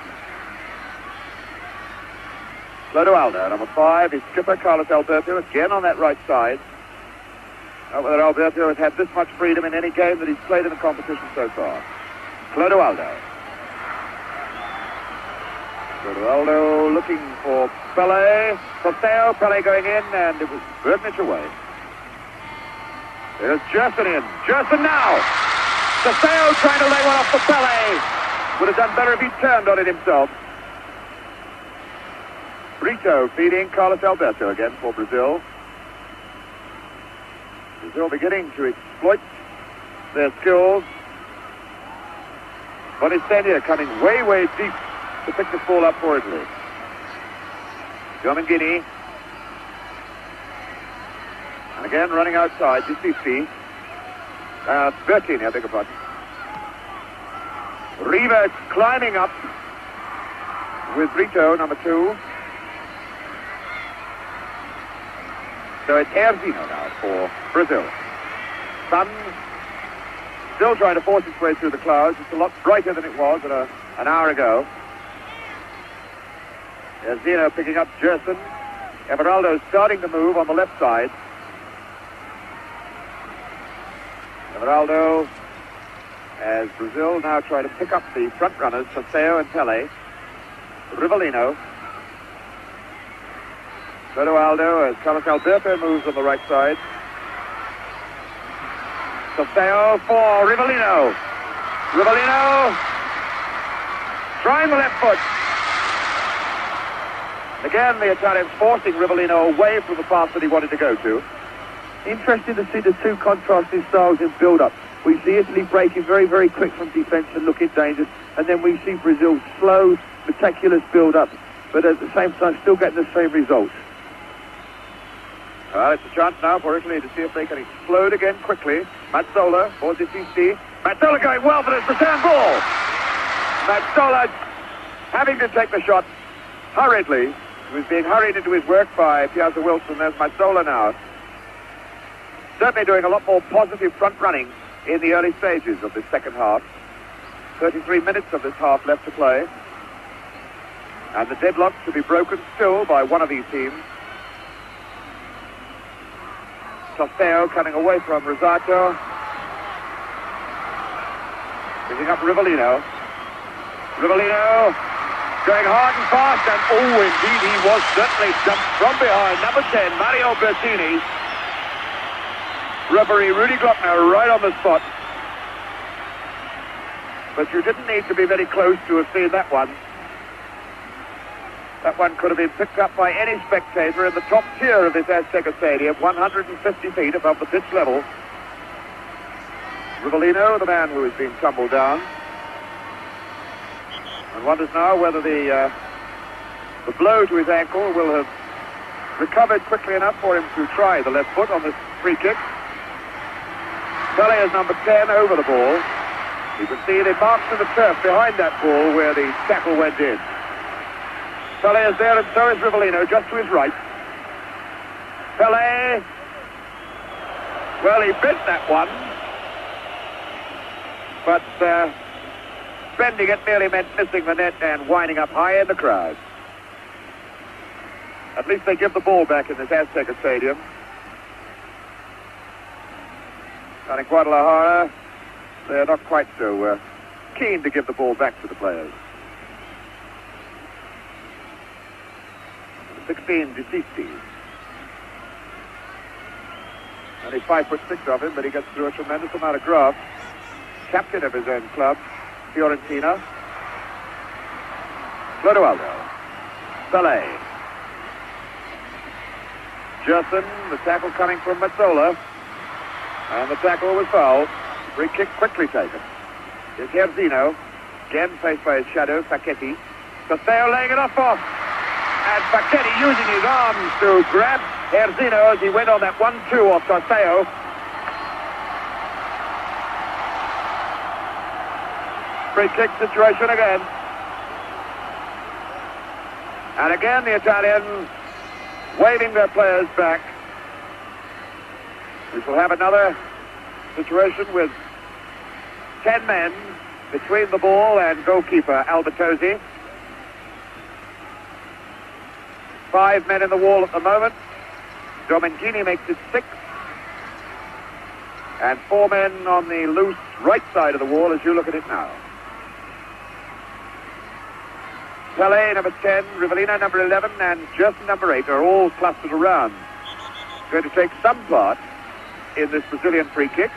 Clodoaldo, number 5, his skipper, Carlos Alberto, again on that right side. Not whether Alberto has had this much freedom in any game that he's played in the competition so far. Clodoaldo. Clodoaldo looking for Pele. Soseo, Pele going in, and it was Burnich away. There's Gerson in. Gerson now! Soseo trying to lay one off for Pele. Would have done better if he turned on it himself. Brito feeding Carlos Alberto again for Brazil. Brazil beginning to exploit their skills. Bonisteña coming way, way deep to pick this ball up for Italy. Domagini. And again running outside, Disisti. Bertini, I beg your pardon. Riva climbing up with Brito, number 2. So it's Erzino now for Brazil. Sun still trying to force its way through the clouds. It's a lot brighter than it was an hour ago. Erzino picking up Gerson. Everaldo starting to move on the left side. Everaldo, as Brazil now try to pick up the front runners, Soseo and Pele. Rivellino. Clodoaldo as Carlos Alberto moves on the right side. Soseo for Rivellino. Rivellino trying the left foot. Again, the Italians forcing Rivellino away from the path that he wanted to go to. Interesting to see the two contrasting styles in build-up. We see Italy breaking very, very quick from defence and looking dangerous, and then we see Brazil slow, meticulous build-up, but at the same time still getting the same results. It's a chance now for Italy to see if they can explode again quickly. Mazzola for Disisti. Mazzola going well for this return ball. Mazzola having to take the shot hurriedly. He was being hurried into his work by Piazza Wilson. There's Mazzola now. Certainly doing a lot more positive front running in the early stages of this second half. 33 minutes of this half left to play. And the deadlock to be broken still by one of these teams. Soseo coming away from Rosato. Picking up Rivellino. Rivellino going hard and fast, and oh, indeed, he was certainly jumped from behind. Number 10, Mario Bertini. Referee Rudy Glockner right on the spot. But you didn't need to be very close to have seen that one. That one could have been picked up by any spectator in the top tier of this Azteca Stadium, 150 feet above the pitch level. Rivellino, the man who has been tumbled down, and wonders now whether the blow to his ankle will have recovered quickly enough for him to try the left foot on this free kick. Pele is number 10 over the ball. You can see the marks in the turf behind that ball where the tackle went in. Pele is there, and so is Rivellino, just to his right. Pele, well, he bent that one, but bending it merely meant missing the net and winding up high in the crowd. At least they give the ball back in this Azteca Stadium. And in Guadalajara, they're not quite so keen to give the ball back to the players. 16, Disisti. Only 5'6" of him, but he gets through a tremendous amount of graft. Captain of his own club, Fiorentina. Clodoaldo. Pele. Gerson, the tackle coming from Mazzola. And the tackle was fouled. Free kick quickly taken. Here's Herzino. Again faced by his shadow, Facchetti. Casteo laying it off. And Facchetti using his arms to grab Herzino as he went on that 1-2 off Casteo. Free kick situation again. And again the Italians waving their players back. We shall have another situation with 10 men between the ball and goalkeeper Albertosi. 5 men in the wall at the moment. Domengini makes it 6. And 4 men on the loose right side of the wall as you look at it now. Pele, number 10, Rivellino, number 11, and Gerson, number 8, are all clustered around. Going to take some part in this Brazilian free kick.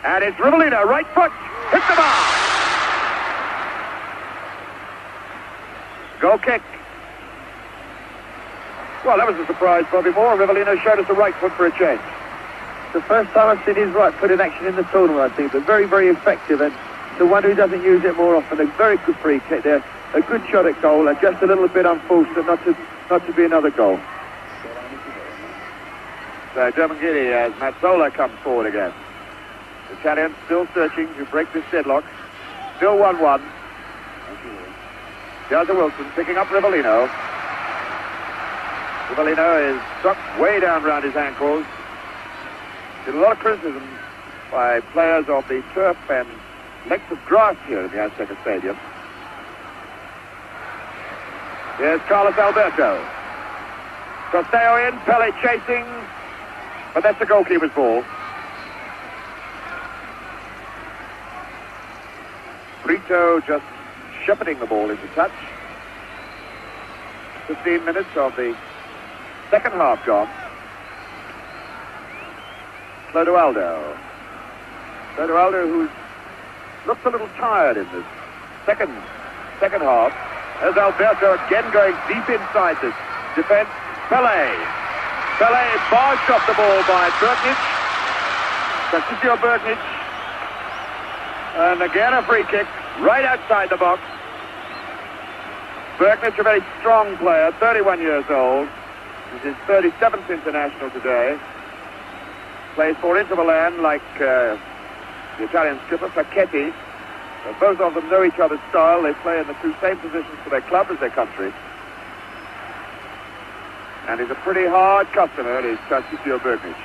And it's Rivellino, right foot, hit the bar! Goal kick. Well, that was a surprise, Bobby Moore. Rivellino showed us the right foot for a change. The first time I've seen his right foot in action in the tournament, I think, but very, very effective, and the one who doesn't use it more often. A very good free kick there. A good shot at goal, and just a little bit unfortunate not to be another goal. So Domengini as Mazzola comes forward again. The Italians still searching to break this deadlock. Still 1-1. Gaza Wilson picking up Rivellino. Rivellino is struck way down around his ankles. There's a lot of criticism by players of the turf and length of grass here in the Azteca Stadium. Here's Carlos Alberto. Casteo in, Pele chasing, but that's the goalkeeper's ball. Brito just shepherding the ball into touch. 15 minutes of the second half gone. Clodoaldo. Clodoaldo, who looks a little tired in this second half. There's Alberto again going deep inside this defense. Pele barged off the ball by Bertnich. Tarcisio Bertnich. And again a free kick right outside the box. Bertnich, a very strong player, 31 years old. He's his 37th international today. Plays for Inter Milan like the Italian skipper Facchetti. Both of them know each other's style. They play in the two same positions for their club as their country. And he's a pretty hard customer, is Tarcisio Bertnich.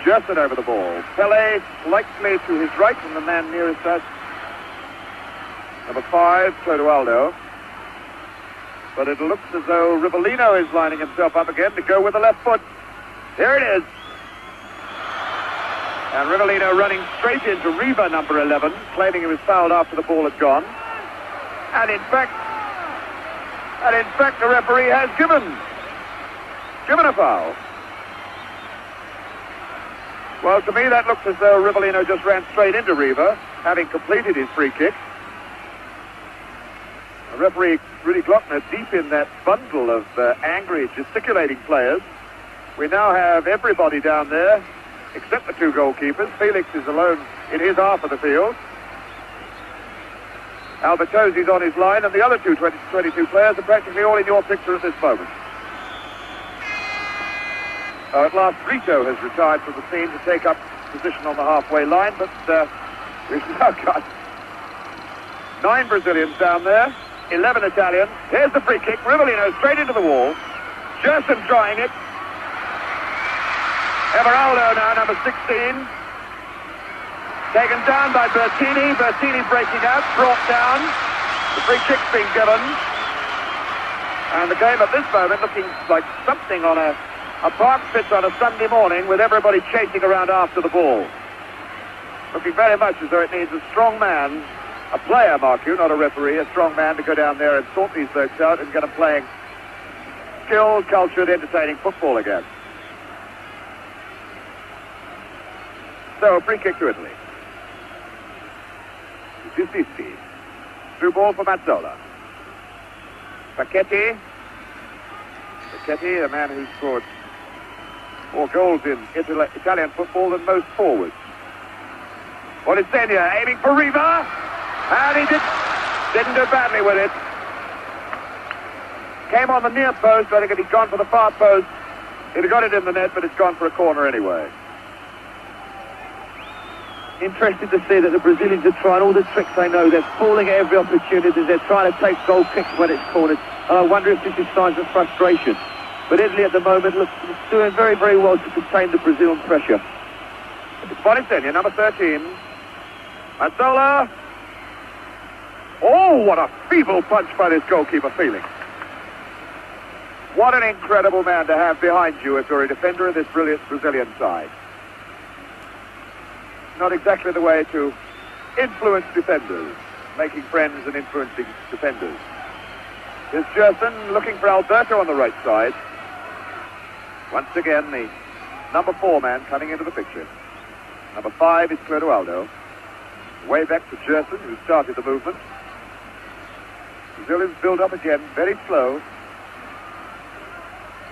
Gerson over the ball. Pele slightly to his right, and the man nearest us, number 5, Clodoaldo. But it looks as though Rivellino is lining himself up again to go with the left foot. Here it is. And Rivellino running straight into Riva, number 11, claiming he was fouled after the ball had gone. And in fact, the referee has given a foul. Well, to me, that looks as though Rivellino just ran straight into Riva, having completed his free kick. The referee, Rudy Glockner, deep in that bundle of angry, gesticulating players. We now have everybody down there, except the two goalkeepers. Felix is alone in his half of the field. Albertosi's on his line, and the other two 22 players are practically all in your picture at this moment. At last, Brito has retired from the scene to take up position on the halfway line, but we've now got 9 Brazilians down there, 11 Italians. Here's the free kick. Rivellino straight into the wall. Gerson trying it. Everaldo now, number 16. Taken down by Bertini. Bertini breaking out, brought down. The free kick's been given. And the game at this moment looking like something on a park pitch on a Sunday morning with everybody chasing around after the ball. Looking very much as though it needs a strong man, a player, mark you, not a referee, a strong man to go down there and sort these folks out and get them playing skilled, cultured, entertaining football again. So, a free kick to Italy. Giustizi. Through ball for Mazzola. Facchetti. Facchetti, the man who scored More goals in Italian football than most forwards. Bonisenia aiming for Riva, and he didn't do badly with it. Came on the near post. I think if he'd gone for the far post, he'd have got it in the net, but it's gone for a corner anyway. Interesting to see that the Brazilians are trying all the tricks they know. They're falling at every opportunity. They're trying to take goal kicks when it's cornered. And I wonder if this is signs of frustration. But Italy at the moment looks doing very, very well to contain the Brazilian pressure. It's Bonisenia, number 13. Mazzola. Oh, what a feeble punch by this goalkeeper, Felix. What an incredible man to have behind you if you're a defender of this brilliant Brazilian side. Not exactly the way to influence defenders, making friends and influencing defenders. Here's Gerson looking for Alberto on the right side. Once again, the number 4 man coming into the picture. Number 5 is Clodoaldo. Way back to Gerson, who started the movement. Brazilians build up again, very slow.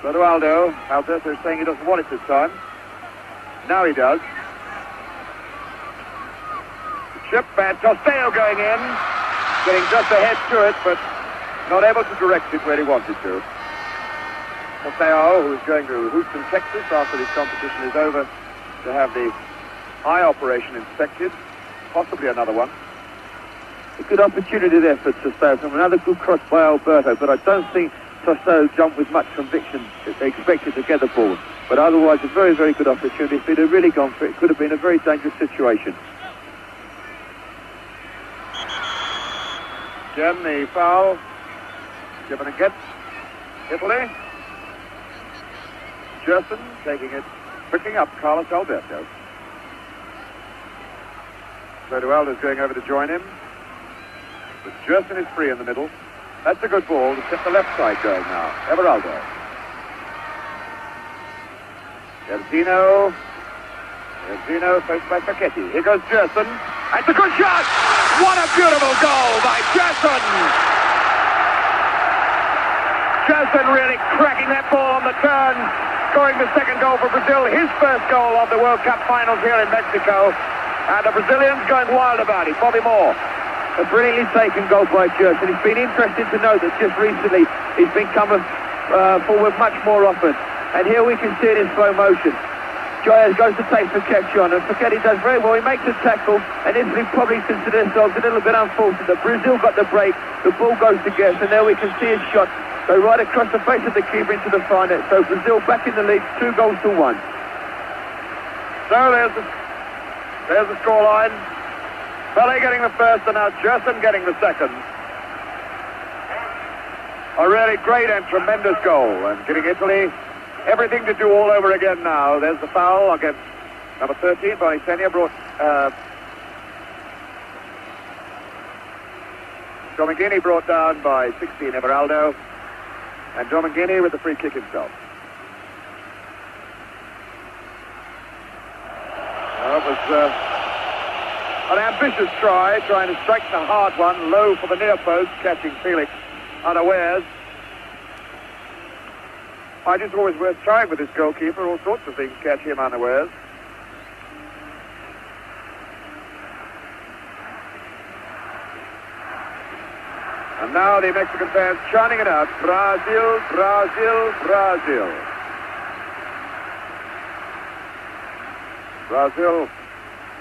Clodoaldo, Alberto is saying he doesn't want it this time. Now he does. Chip and Tosteo going in, getting just ahead to it, but not able to direct it where he wanted to. Tosteo, who is going to Houston, Texas, after this competition is over, to have the eye operation inspected, possibly another one. A good opportunity there for Tosteo from another good cross by Alberto, but I don't think Tosteo jumped with much conviction that they expected to get the ball. But otherwise, a very, very good opportunity. If he'd have really gone for it, it could have been a very dangerous situation. Again, the foul given against Italy. Gerson taking it, picking up Carlos Alberto. Clodoaldo's going over to join him. But Gerson is free in the middle. That's a good ball to set the left side going now. Everaldo. Erzino faced by Facchetti. Here goes Gerson. It's a good shot! What a beautiful goal by Gerson! Gerson really cracking that ball on the turn, scoring the second goal for Brazil, his first goal of the World Cup finals here in Mexico. And the Brazilians going wild about it. Bobby Moore. A brilliantly taken goal by Gerson. It's been interesting to note that just recently he's been coming forward much more often. And here we can see it in slow motion. Joyas goes to take Facchetti on, and Facchetti does very well. He makes a tackle, and Italy probably consider themselves a little bit unfortunate. Brazil got the break, the ball goes to Gerson, and there we can see his shot go right across the face of the keeper into the far net. So Brazil back in the lead, 2-1. So there's the scoreline. Pele getting the first, and now Gerson getting the second. A really great and tremendous goal, and giving Italy everything to do all over again now. There's the foul against number 13. Bonisenia brought Dominguini brought down by 16, Everaldo. And Dominguini with the free kick himself. Well, it was an ambitious try, trying to strike the hard one, low for the near post, catching Felix unawares. I think it's always worth trying with this goalkeeper. All sorts of things catch him unawares. And now the Mexican fans chanting it out. Brazil, Brazil, Brazil. Brazil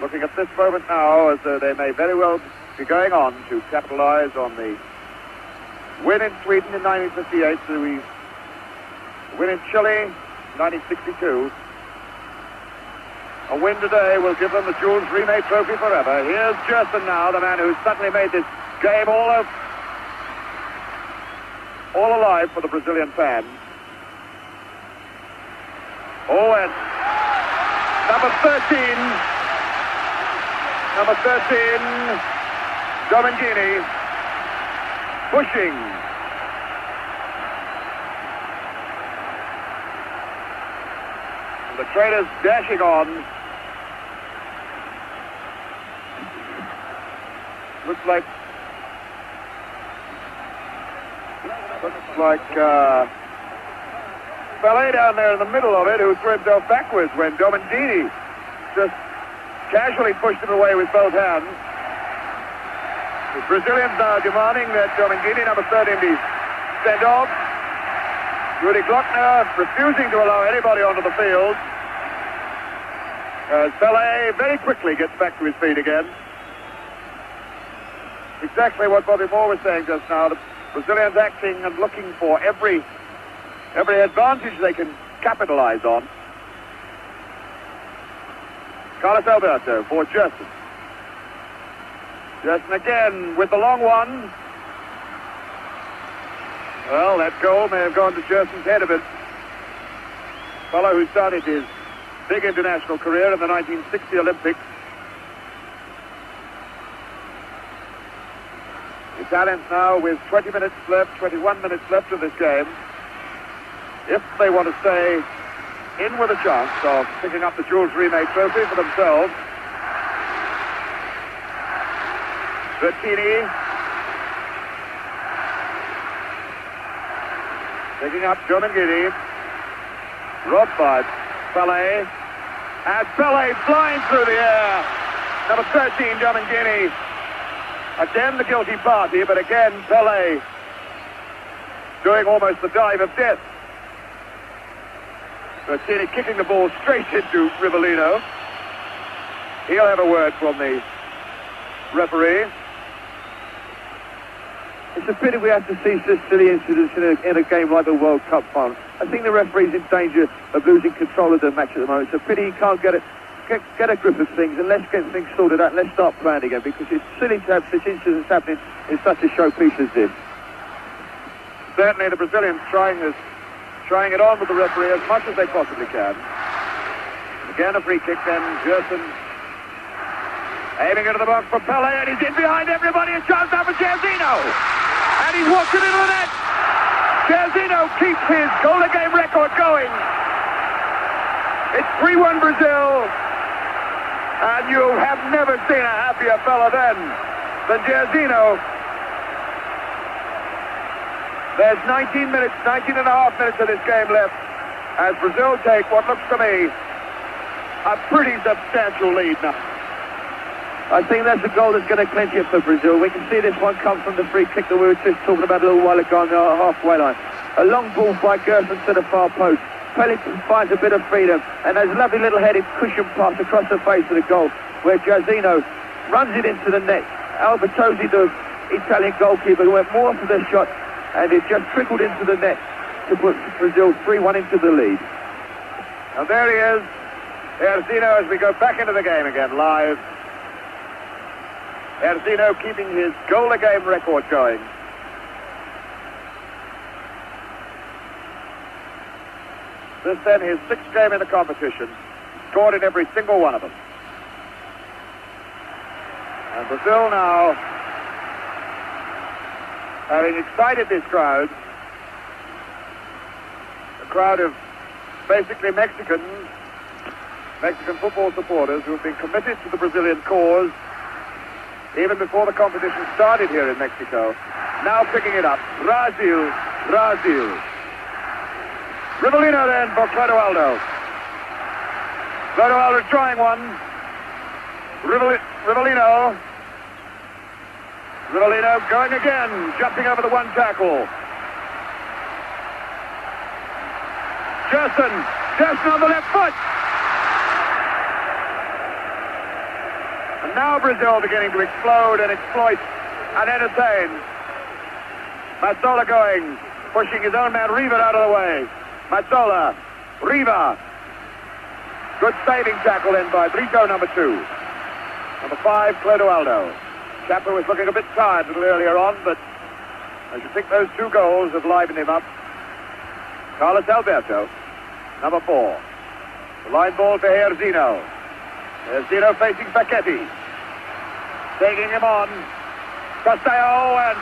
looking at this moment now as though they may very well be going on to capitalize on the win in Sweden in 1958. So we win in Chile, 1962. A win today will give them the Jules Rimet Trophy forever. Here's Gerson now, the man who suddenly made this game all alive for the Brazilian fans. Oh, and number 13, Dominguini, pushing. The traders dashing on. Looks like Pele down there in the middle of it, who threw himself backwards when Domingini just casually pushed him away with both hands. The Brazilians now demanding that Domingini, number 13, be sent off. Rudy Glockner refusing to allow anybody onto the field. As Pele very quickly gets back to his feet again. Exactly what Bobby Moore was saying just now. The Brazilians acting and looking for every advantage they can capitalize on. Carlos Alberto for Gerson. Gerson again with the long one. Well, that goal may have gone to Gerson's head a bit. Fellow who started his big international career in the 1960 Olympics. The Italians now with 20 minutes left, 21 minutes left of this game. If they want to stay in with a chance of picking up the Jules Rimet trophy for themselves. Bertini picking up Domingini. Robbed by Pele. And Pele flying through the air. Number 13, Domingini. Again the guilty party, but again Pele doing almost the dive of death. Bertini kicking the ball straight into Rivellino. He'll have a word from the referee. It's a pity we have to see such silly incidents in a game like the World Cup final. I think the referee's in danger of losing control of the match at the moment. It's a pity he can't get a grip of things, and let's get things sorted out and let's start playing again, because it's silly to have such incidents happening in such a showpiece as this. Certainly the Brazilians trying it on with the referee as much as they possibly can. Again a free kick then, Gerson aiming into the box for Pele, and he's in behind everybody. A chance now for Jairzinho, and he's walked it into the net. Jairzinho keeps his goal-a-game record going. It's 3-1 Brazil, and you have never seen a happier fella than Jairzinho. There's 19 and a half minutes of this game left as Brazil take what looks to me a pretty substantial lead now. I think that's a goal that's going to clinch it for Brazil. We can see this one come from the free kick that we were just talking about a little while ago on the halfway line. A long ball by Gerson to the far post. Pele finds a bit of freedom, and there's a lovely little headed cushion pass across the face of the goal where Jairzinho runs it into the net. Albertozzi, the Italian goalkeeper, went more for the shot, and it just trickled into the net to put Brazil 3-1 into the lead. And there he is, Jairzinho, as we go back into the game again live. Jairzinho keeping his goal-a-game record going. This then his sixth game in the competition, scored in every single one of them. And Brazil now, having excited this crowd, a crowd of basically Mexican football supporters who have been committed to the Brazilian cause even before the competition started here in Mexico. Now picking it up, Brazil. Rivellino then for Clodoaldo. Clodoaldo trying one. Rivellino going again, jumping over the one tackle. Gerson on the left foot. And now Brazil beginning to explode and exploit and entertain. Mazzola going, pushing his own man Riva out of the way. Mazzola, Riva. Good saving tackle in by Brito, number 2. Number 5, Clodoaldo. Chapper was looking a bit tired a little earlier on, but I should think those 2 goals have livened him up. Carlos Alberto, number 4. The line ball to Jairzinho. Jairzinho facing Paquetti. Taking him on. Castello, and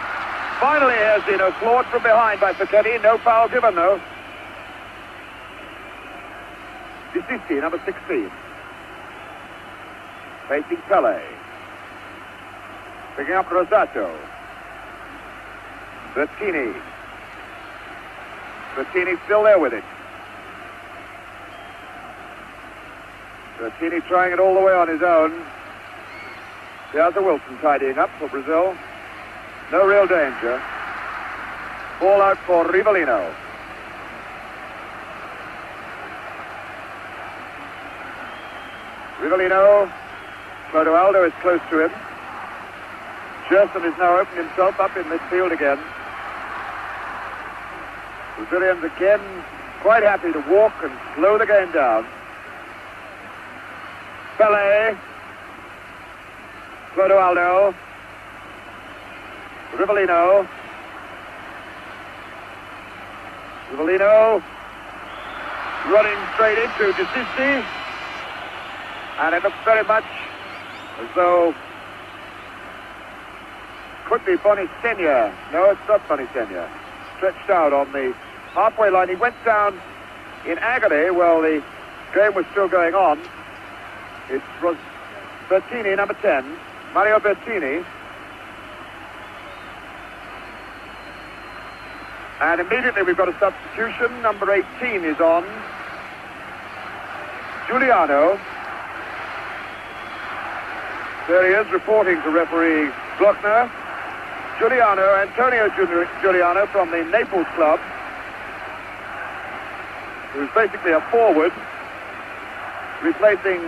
finally Jairzinho floored from behind by Paquetti. No foul given, though. Disisti, number 16. Facing Pele. Picking up Rosato. Bertini still there with it. Bertini trying it all the way on his own. Piazza Wilson tidying up for Brazil. No real danger. Ball out for Rivellino. Rivellino. Clodoaldo is close to him. Gerson has now opened himself up in midfield again. Brazilians again quite happy to walk and slow the game down. Pelé. Clodoaldo. Rivellino. Rivellino running straight into Desisti. And it looks very much as though could be Bonisenia. No, it's not Bonisenia. Stretched out on the halfway line. He went down in agony while the game was still going on. It was Bertini, number 10. Mario Bertini. And immediately we've got a substitution. Number 18 is on. Giuliano. There he is, reporting to referee Glockner. Giuliano, Antonio Giuliano from the Naples club, who's basically a forward, replacing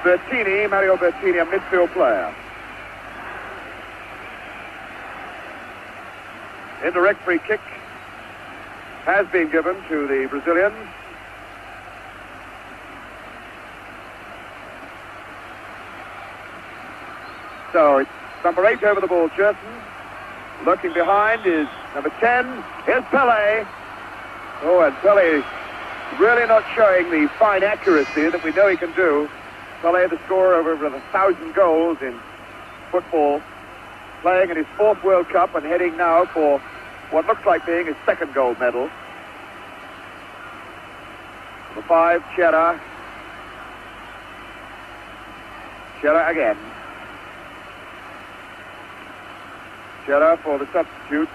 Bertini, Mario Bertini, a midfield player. Indirect free kick has been given to the Brazilians. So it's number 8 over the ball, Gerson. Lurking behind is number 10. Here's Pelé. Oh, and Pelé really not showing the fine accuracy that we know he can do. Pelé, the scorer of over 1,000 goals in football, playing in his 4th World Cup and heading now for what looks like being his 2nd gold medal. Number 5, Chera. Chera again. Chera for the substitute,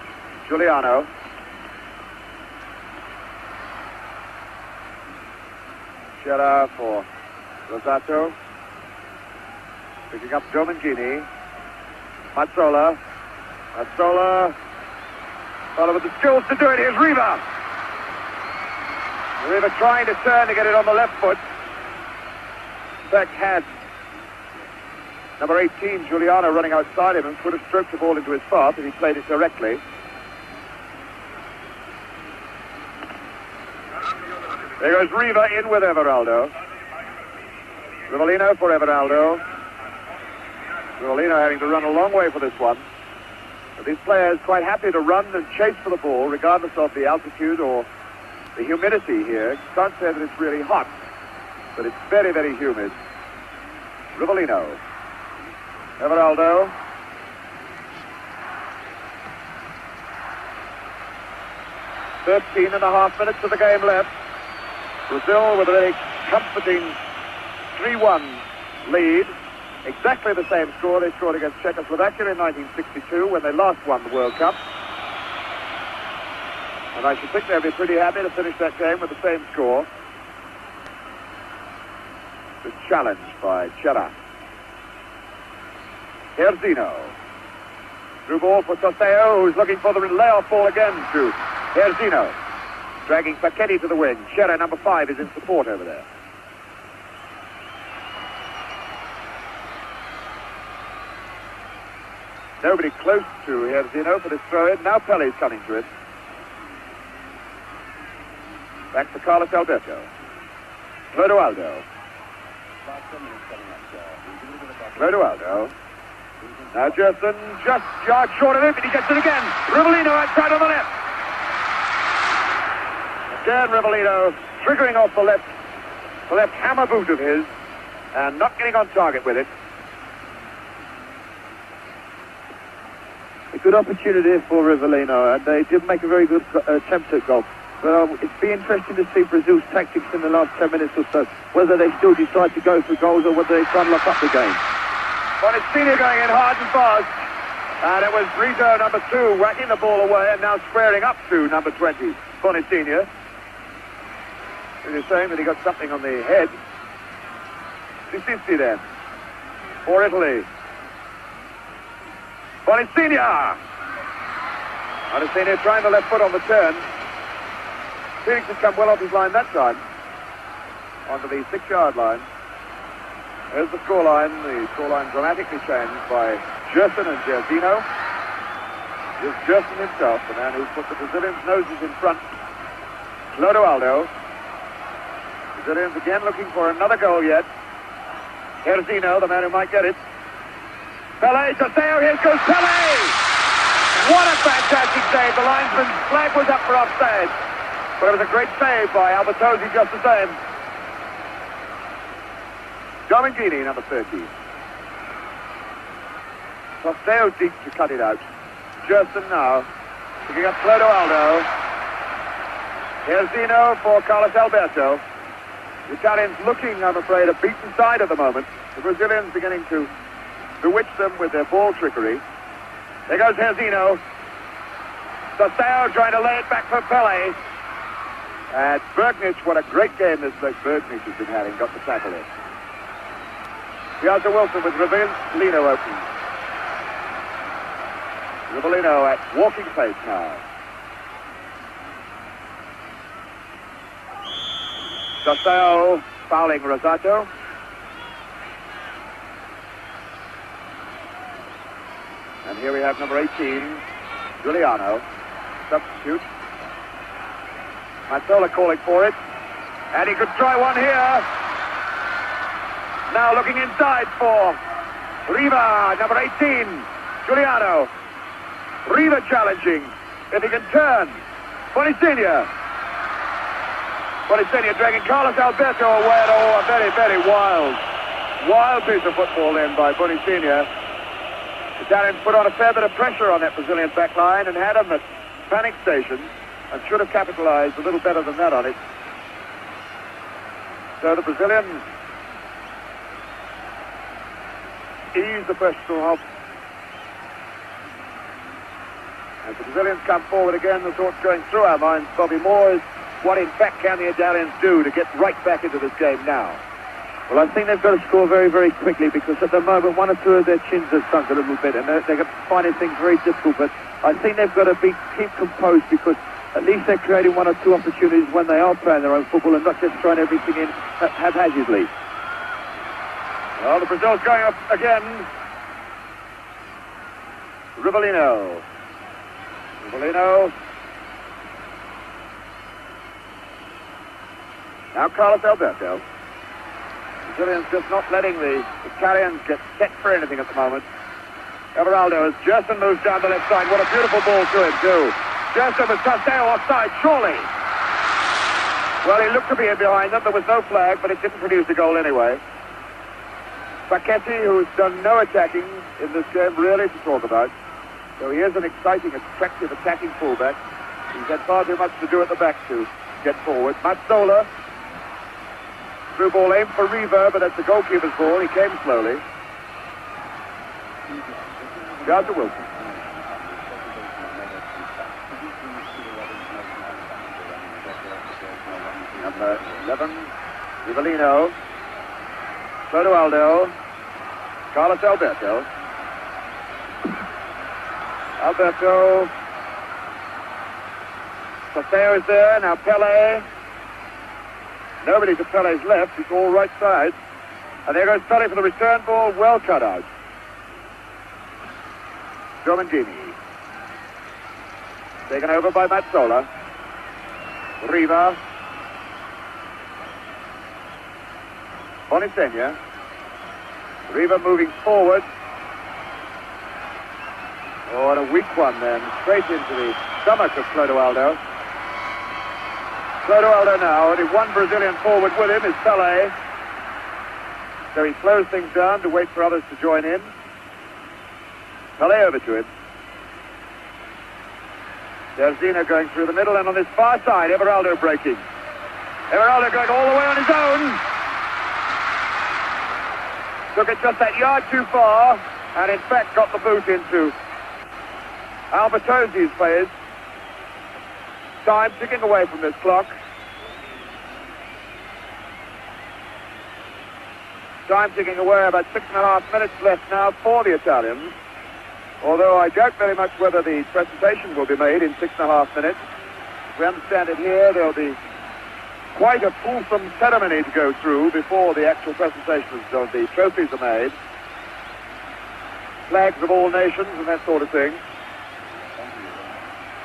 Giuliano. Chera for Rosato. Picking up Domangini. Mazzola. Mazzola. Well, with the skills to do it, here's Riva. Riva trying to turn to get it on the left foot. In fact, had number 18, Giuliano, running outside him and could have stroked the ball into his path if he played it directly. There goes Riva in with Everaldo. Rivellino for Everaldo. Rivellino having to run a long way for this one. But these players quite happy to run and chase for the ball regardless of the altitude or the humidity here. Can't say that it's really hot, but it's very, very humid. Rivellino. Everaldo. "13.5 minutes of the game left. Brazil with a very comforting 3-1 lead. Exactly the same score they scored against Czechoslovakia in 1962 when they last won the World Cup. And I should think they'll be pretty happy to finish that game with the same score. The challenge by Chera. Herzino. Through ball for Soseo, who's looking for the layoff ball again to Herzino. Dragging Facchetti to the wing. Chera, number 5, is in support over there. Nobody close to Herzino for this throw-in. Now Pellé's coming to it. Back to Carlos Alberto. Clodoaldo. Clodoaldo. Now Gerson, just yard short of him, and he gets it again. Rivellino outside on the left. Again, Rivellino triggering off the left hammer boot of his, and not getting on target with it. A good opportunity for Rivellino, and they did make a very good attempt at goal. But it'd be interesting to see Brazil's tactics in the last 10 minutes or so, whether they still decide to go for goals or whether they try and lock up the game. Bonisenia going in hard and fast, and it was Brito, number 2, whacking the ball away and now squaring up to number 20, Bonisenia. He was saying that he got something on the head. Sisisti then. For Italy. Bonicinia. Bonicinia trying the left foot on the turn. Felix has come well off his line that time. Onto the 6-yard line. There's the scoreline. The scoreline dramatically changed by Gerson and Jairzinho. It's Gerson himself, the man who's put the Brazilians' noses in front. Clodoaldo. Brazilians again looking for another goal yet. Jairzinho, the man who might get it. Pelé, Joseo, here goes Pelé! What a fantastic save. The linesman's flag was up for offside. But it was a great save by Albertozzi just the same. Domingini, number 30. Joseo deep to cut it out. Gerson now. Picking up Clodoaldo. Here's Zeno for Carlos Alberto. The Italians looking, I'm afraid, a beaten side at the moment. The Brazilians beginning to bewitch them with their ball trickery. There goes Herzino. Joseo trying to lay it back for Pelé. And Bergnich, what a great game this bloke Bergnich has been having, got the tackle in. Piazza Wilson with Rivellino open. Rivellino at walking pace now. Joseo fouling Rosato. And here we have number 18, Giuliano, substitute. Mazzola calling for it. And he could try one here. Now looking inside for Riva, number 18, Giuliano. Riva challenging. If he can turn. Bonicinia. Bonicinia dragging Carlos Alberto away. Oh, a very, very wild piece of football then by Bonicinia. The Italians put on a fair bit of pressure on that Brazilian back line and had them at panic station and should have capitalized a little better than that on it. So the Brazilians ease the pressure off. As the Brazilians come forward again, the thoughts going through our minds, Bobby Moore, is what in fact can the Italians do to get right back into this game now? Well, I think they've got to score very, very quickly because at the moment one or two of their chins have sunk a little bit and they're finding things very difficult. But I think they've got to keep composed because at least they're creating one or two opportunities when they are playing their own football and not just throwing everything in haphazardly. Well, the Brazil's going up again. Rivellino. Now Carlos Alberto. Brazilians just not letting the Italians get set for anything at the moment. Everaldo as Gerson moves down the left side. What a beautiful ball to him too. Gerson with Tosteo offside, surely. Well, he looked to be in behind them. There was no flag, but it didn't produce a goal anyway. Facchetti, who's done no attacking in this game really to talk about. So he is an exciting, attractive attacking fullback. He's had far too much to do at the back to get forward. Mazzola. Through ball aimed for Riva, but that's the goalkeeper's ball. He came slowly. Piazza Wilson. Number 11, Rivellino. Clodoaldo. Carlos Alberto. Joseo is there. Now Pelé. Nobody to Pelé's left. It's all right side. And there goes Pelé for the return ball. Well cut out. Domingini. Taken over by Mazzola. Riva. Bonicinia. Riva moving forward. Oh, and a weak one then. Straight into the stomach of Clodoaldo. Clodoaldo now, only one Brazilian forward with him is Pelé. So he slows things down to wait for others to join in. Pelé over to him. There's Zeno going through the middle, and on this far side, Everaldo breaking. Everaldo going all the way on his own. Took it just that yard too far, and in fact got the boot into Albertozzi's players. Time ticking away from this clock. Time ticking away, about 6.5 minutes left now for the Italians. Although I doubt very much whether the presentation will be made in 6.5 minutes. As we understand it here, there'll be quite a fulsome ceremony to go through before the actual presentations of the trophies are made. Flags of all nations and that sort of thing.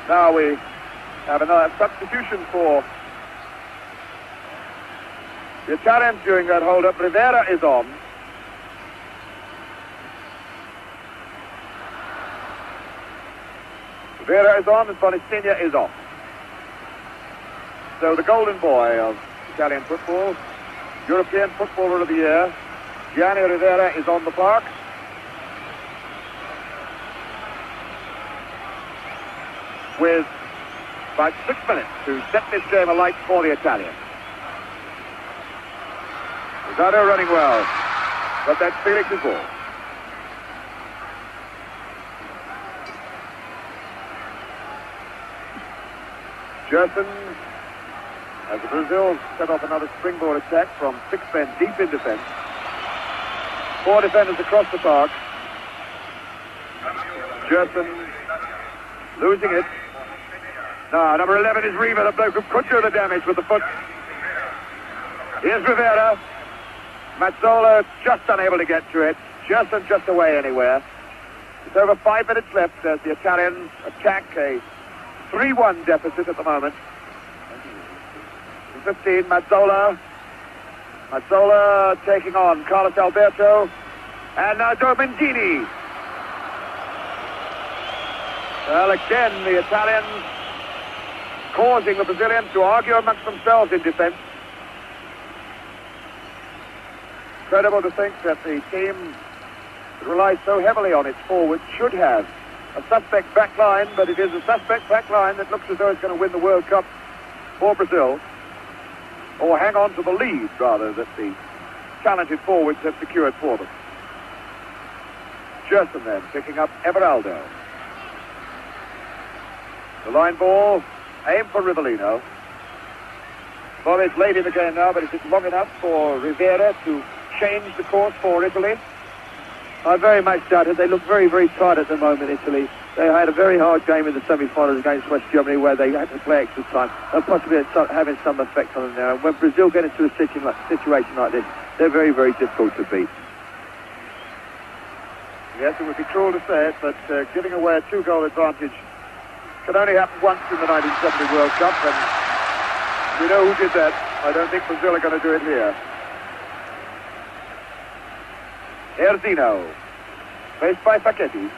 Now we have another substitution for the Italians during that hold-up. Rivera is on. Rivera is on and Bonistegna is off. So the golden boy of Italian football, European Footballer of the Year, Gianni Rivera, is on the park. With about 6 minutes to set this game alight for the Italians. Rosado running well, but that's Felix's ball. Gerson, as Brazil set off another springboard attack from 6 men deep in defense. 4 defenders across the park. Gerson losing it. Now, number 11 is Riva, the bloke who could do the damage with the foot. Here's Rivera. Mazzola just unable to get to it. Gerson just away anywhere. It's over 5 minutes left as the Italians attack a 3-1 deficit at the moment. 15, Mazzola. Mazzola taking on Carlos Alberto. And now Domendini. Well, again, the Italians causing the Brazilians to argue amongst themselves in defense. Incredible to think that the team that relies so heavily on its forwards should have a suspect back line, but it is a suspect back line that looks as though it's going to win the World Cup for Brazil, or hang on to the lead, rather, that the talented forwards have secured for them. Gerson then picking up Everaldo. The line ball, aim for Rivellino. Well, it's late in the game now, but is it long enough for Rivera to change the course for Italy? I very much doubt it. They look very, very tight at the moment, Italy. They had a very hard game in the semi-finals against West Germany where they had to play extra time and possibly having some effect on them now. And when Brazil get into a situation like this, they're very, very difficult to beat. Yes, it would be cruel to say it, but giving away a 2-goal advantage can only happen once in the 1970 World Cup, and we know who did that. I don't think Brazil are going to do it here. Erzino, faced by Facchetti.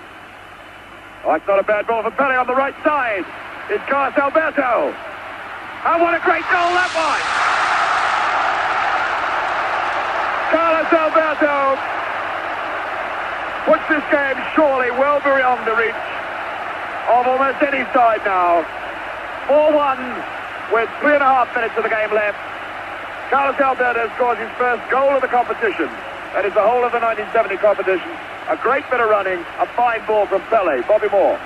Oh, it's not a bad ball for Pele on the right side. It's Carlos Alberto. And what a great goal that was! Carlos Alberto puts this game surely well beyond the reach of almost any side now. 4-1 with 3.5 minutes of the game left. Carlos Alberto scores his first goal of the competition. That is the whole of the 1970 competition. A great bit of running, a fine ball from Pele. Bobby Moore.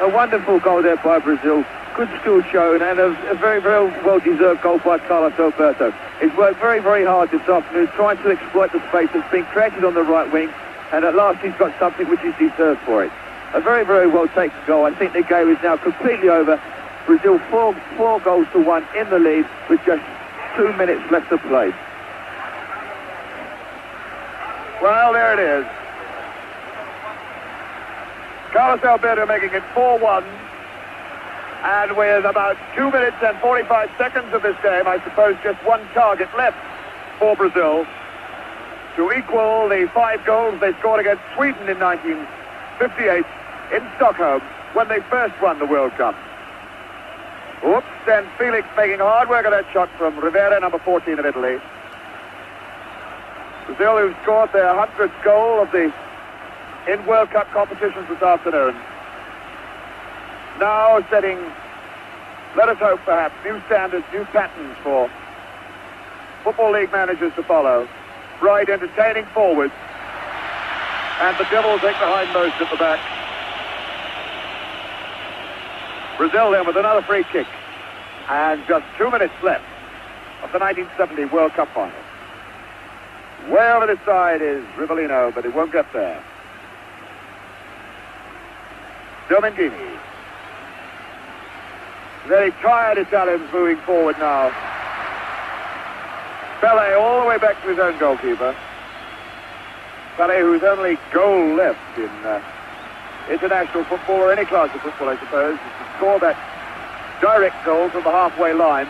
A wonderful goal there by Brazil. Good skill shown and a very, very well-deserved goal by Carlos Alberto. He's worked very, very hard this afternoon trying to exploit the space that's been created on the right wing, and at last he's got something which is deserved for it. A very, very well-taken goal. I think the game is now completely over. Brazil 4 goals to 1 in the lead with just 2 minutes left to play. Well, there it is. Carlos Alberto making it 4-1. And with about 2 minutes and 45 seconds of this game, I suppose just one target left for Brazil to equal the 5 goals they scored against Sweden in 1958 in Stockholm when they first won the World Cup. Oops, and Felix making hard work of that shot from Rivera, number 14 of Italy. Brazil, who scored their 100th goal of the in World Cup competitions this afternoon. Now setting, let us hope perhaps, new standards, new patterns for Football League managers to follow. Bright, entertaining forwards. And the Devils take the hindmost at the back. Brazil then with another free kick. And just 2 minutes left of the 1970 World Cup final. Way over this side is Rivellino, but it won't get there. Domengini. Very tired Italians moving forward now. Pele all the way back to his own goalkeeper. Pele, whose only goal left in international football, or any class of football, I suppose, is to score that direct goal from the halfway line.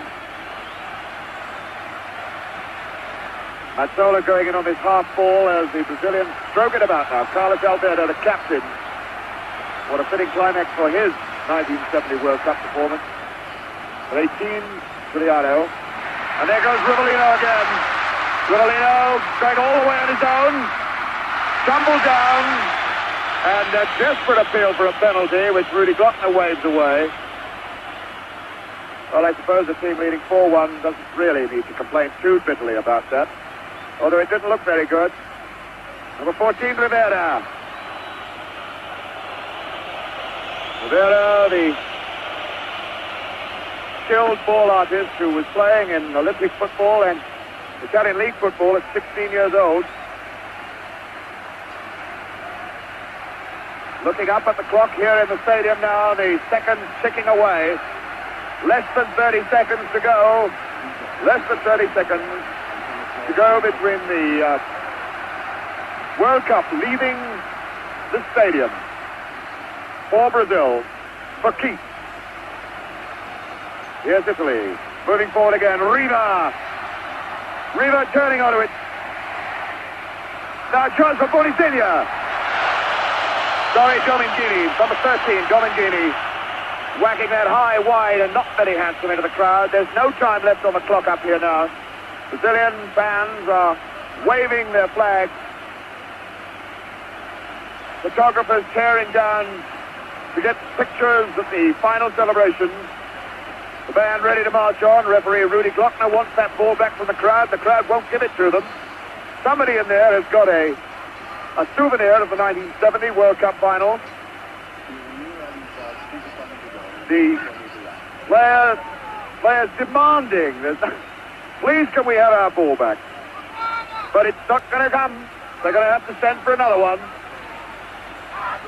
Mazzola going in on this half ball as the Brazilians stroke it about now. Carlos Alberto, the captain. What a fitting climax for his 1970 World Cup performance. 18, Giuliano. And there goes Rivellino again. Rivellino going all the way on his own. Tumbled down. And a desperate appeal for a penalty, which Rudi Glockner waves away. Well, I suppose the team leading 4-1 doesn't really need to complain too bitterly about that. Although it didn't look very good. Number 14, Rivera. Rivera, the skilled ball artist who was playing in Olympic football and Italian League football at 16 years old. Looking up at the clock here in the stadium now, the seconds ticking away. Less than 30 seconds to go. Less than 30 seconds to go between the World Cup leaving the stadium for Brazil, for keeps. Here's Italy, moving forward again. Riva turning onto it. Now a chance for Bonisiglia. Sorry, Domengini, number 13, Domengini, whacking that high, wide, and not very handsome into the crowd. There's no time left on the clock up here now. Brazilian fans are waving their flags. Photographers tearing down to get pictures of the final celebration. The band ready to march on. Referee Rudi Glockner wants that ball back from the crowd. The crowd won't give it to them. Somebody in there has got a souvenir of the 1970 World Cup final. The players demanding, please can we have our ball back? But it's not going to come. They're going to have to send for another one.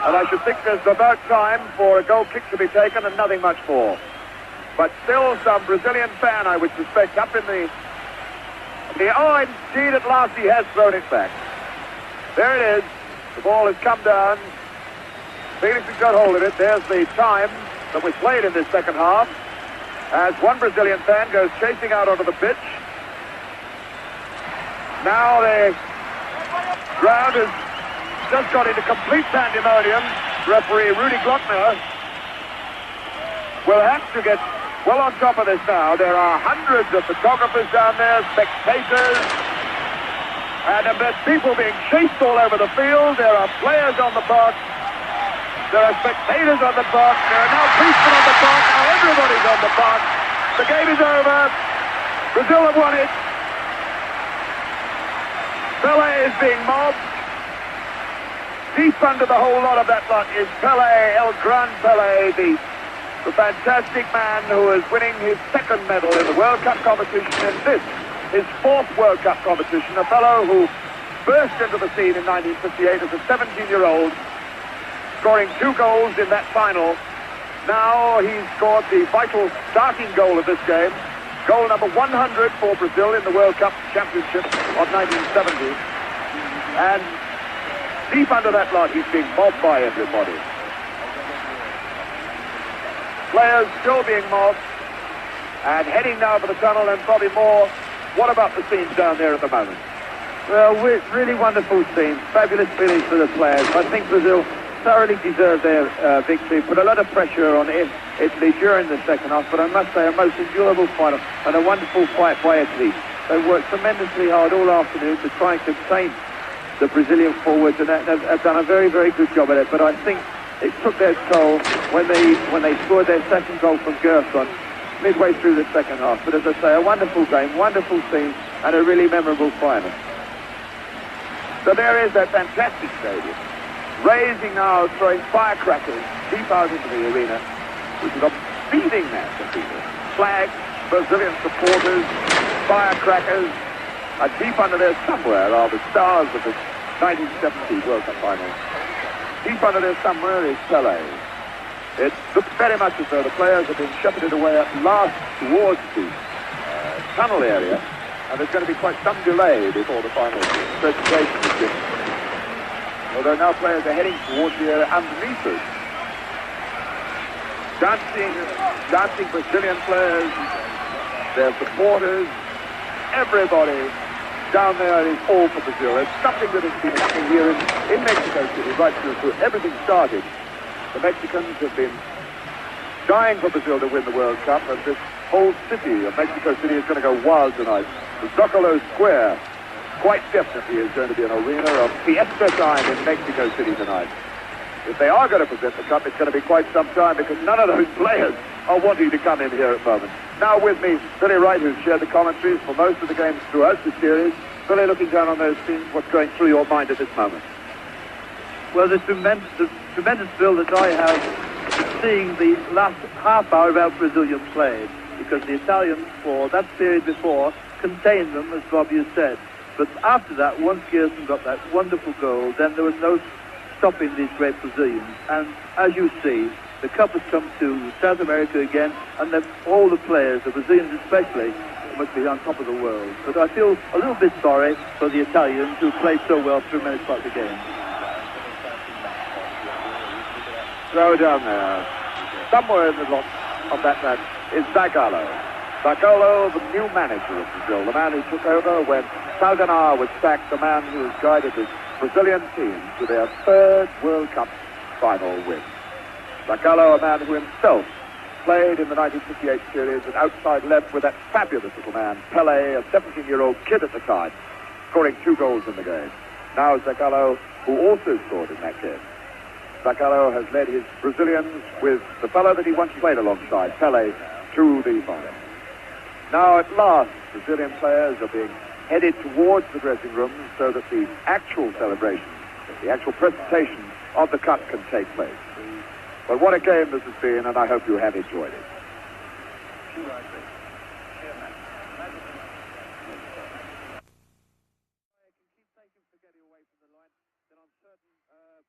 And I should think there's about time for a goal kick to be taken and nothing much more. But still some Brazilian fan, I would suspect, up in the oh, indeed, at last he has thrown it back. There it is. The ball has come down. Felix has got hold of it. There's the time that was played in this second half as one Brazilian fan goes chasing out onto the pitch. Now the ground has just got into complete pandemonium. Referee Rudi Glockner will have to get well on top of this now. There are hundreds of photographers down there, spectators, and there's people being chased all over the field. There are players on the park. There are spectators on the park. There are now policemen on the park. Now everybody's on the park. The game is over. Brazil have won it. Pele is being mobbed. Deep under the whole lot of that lot is Pele, El Gran Pele, the fantastic man who is winning his second medal in the World Cup competition, and this, his fourth World Cup competition, a fellow who burst into the scene in 1958 as a 17-year-old, scoring 2 goals in that final. Now he's scored the vital starting goal of this game, goal number 100 for Brazil in the World Cup Championship of 1970. And deep under that lot, he's being mobbed by everybody. Players still being mobbed, and heading now for the tunnel, and probably more. What about the scenes down there at the moment? Well, really wonderful scenes, fabulous feelings for the players. I think Brazil thoroughly deserved their victory, put a lot of pressure on Italy during the second half, but I must say a most enjoyable final and a wonderful fight by Italy. They worked tremendously hard all afternoon to try and contain the Brazilian forwards, and have done a very, very good job at it. But I think it took their toll when they scored their second goal from Gerson midway through the second half. But as I say, a wonderful game, wonderful scene, and a really memorable final. So there is that fantastic stadium, raising now, throwing firecrackers deep out into the arena, which is a beating mass of people. Flags, Brazilian supporters, firecrackers, And deep under there somewhere are the stars of the 1970 World Cup final. Deep under there somewhere is Pelé. It looks very much as though the players have been shepherded away at last towards the tunnel area, and there's going to be quite some delay before the final presentation is given. Although now players are heading towards the area underneath us. Dancing Brazilian players, their supporters, everybody down there is all for Brazil. It's something that has been happening here in Mexico City right through everything started. The Mexicans have been dying for Brazil to win the World Cup, and this whole city of Mexico City is going to go wild tonight. The Zocalo Square quite definitely is going to be an arena of fiesta time in Mexico City tonight. If they are going to present the cup, it's going to be quite some time, because none of those players are wanting to come in here at the moment. Now with me, Billy Wright, who's shared the commentaries for most of the games throughout the series. Billy, looking down on those scenes, what's going through your mind at this moment? Well, the tremendous thrill that I have seeing the last half hour of El Brazilian played, because the Italians, for that period before, contained them, as Bobby has said. But after that, once Gerson got that wonderful goal, then there was no stopping these great Brazilians. And as you see, the cup has come to South America again, and all the players, the Brazilians especially, must be on top of the world. But I feel a little bit sorry for the Italians, who played so well through many parts of the game. Throw down there. Somewhere in the lot of that match is Zagallo. Zagallo, the new manager of Brazil, the man who took over when Saldanha was sacked, the man who has guided his Brazilian team to their third World Cup final win. Zagallo, a man who himself played in the 1958 series at outside left with that fabulous little man, Pelé, a 17-year-old kid at the time, scoring 2 goals in the game. Now Zagallo, who also scored in that game. Zagallo has led his Brazilians with the fellow that he once played alongside, Pelé, to the final. Now at last, Brazilian players are being headed towards the dressing rooms so that the actual celebration, the actual presentation of the cup can take place. But what a game this has been, and I hope you have enjoyed it.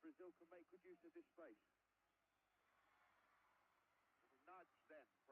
Brazil can make good use of this space. Nudge then.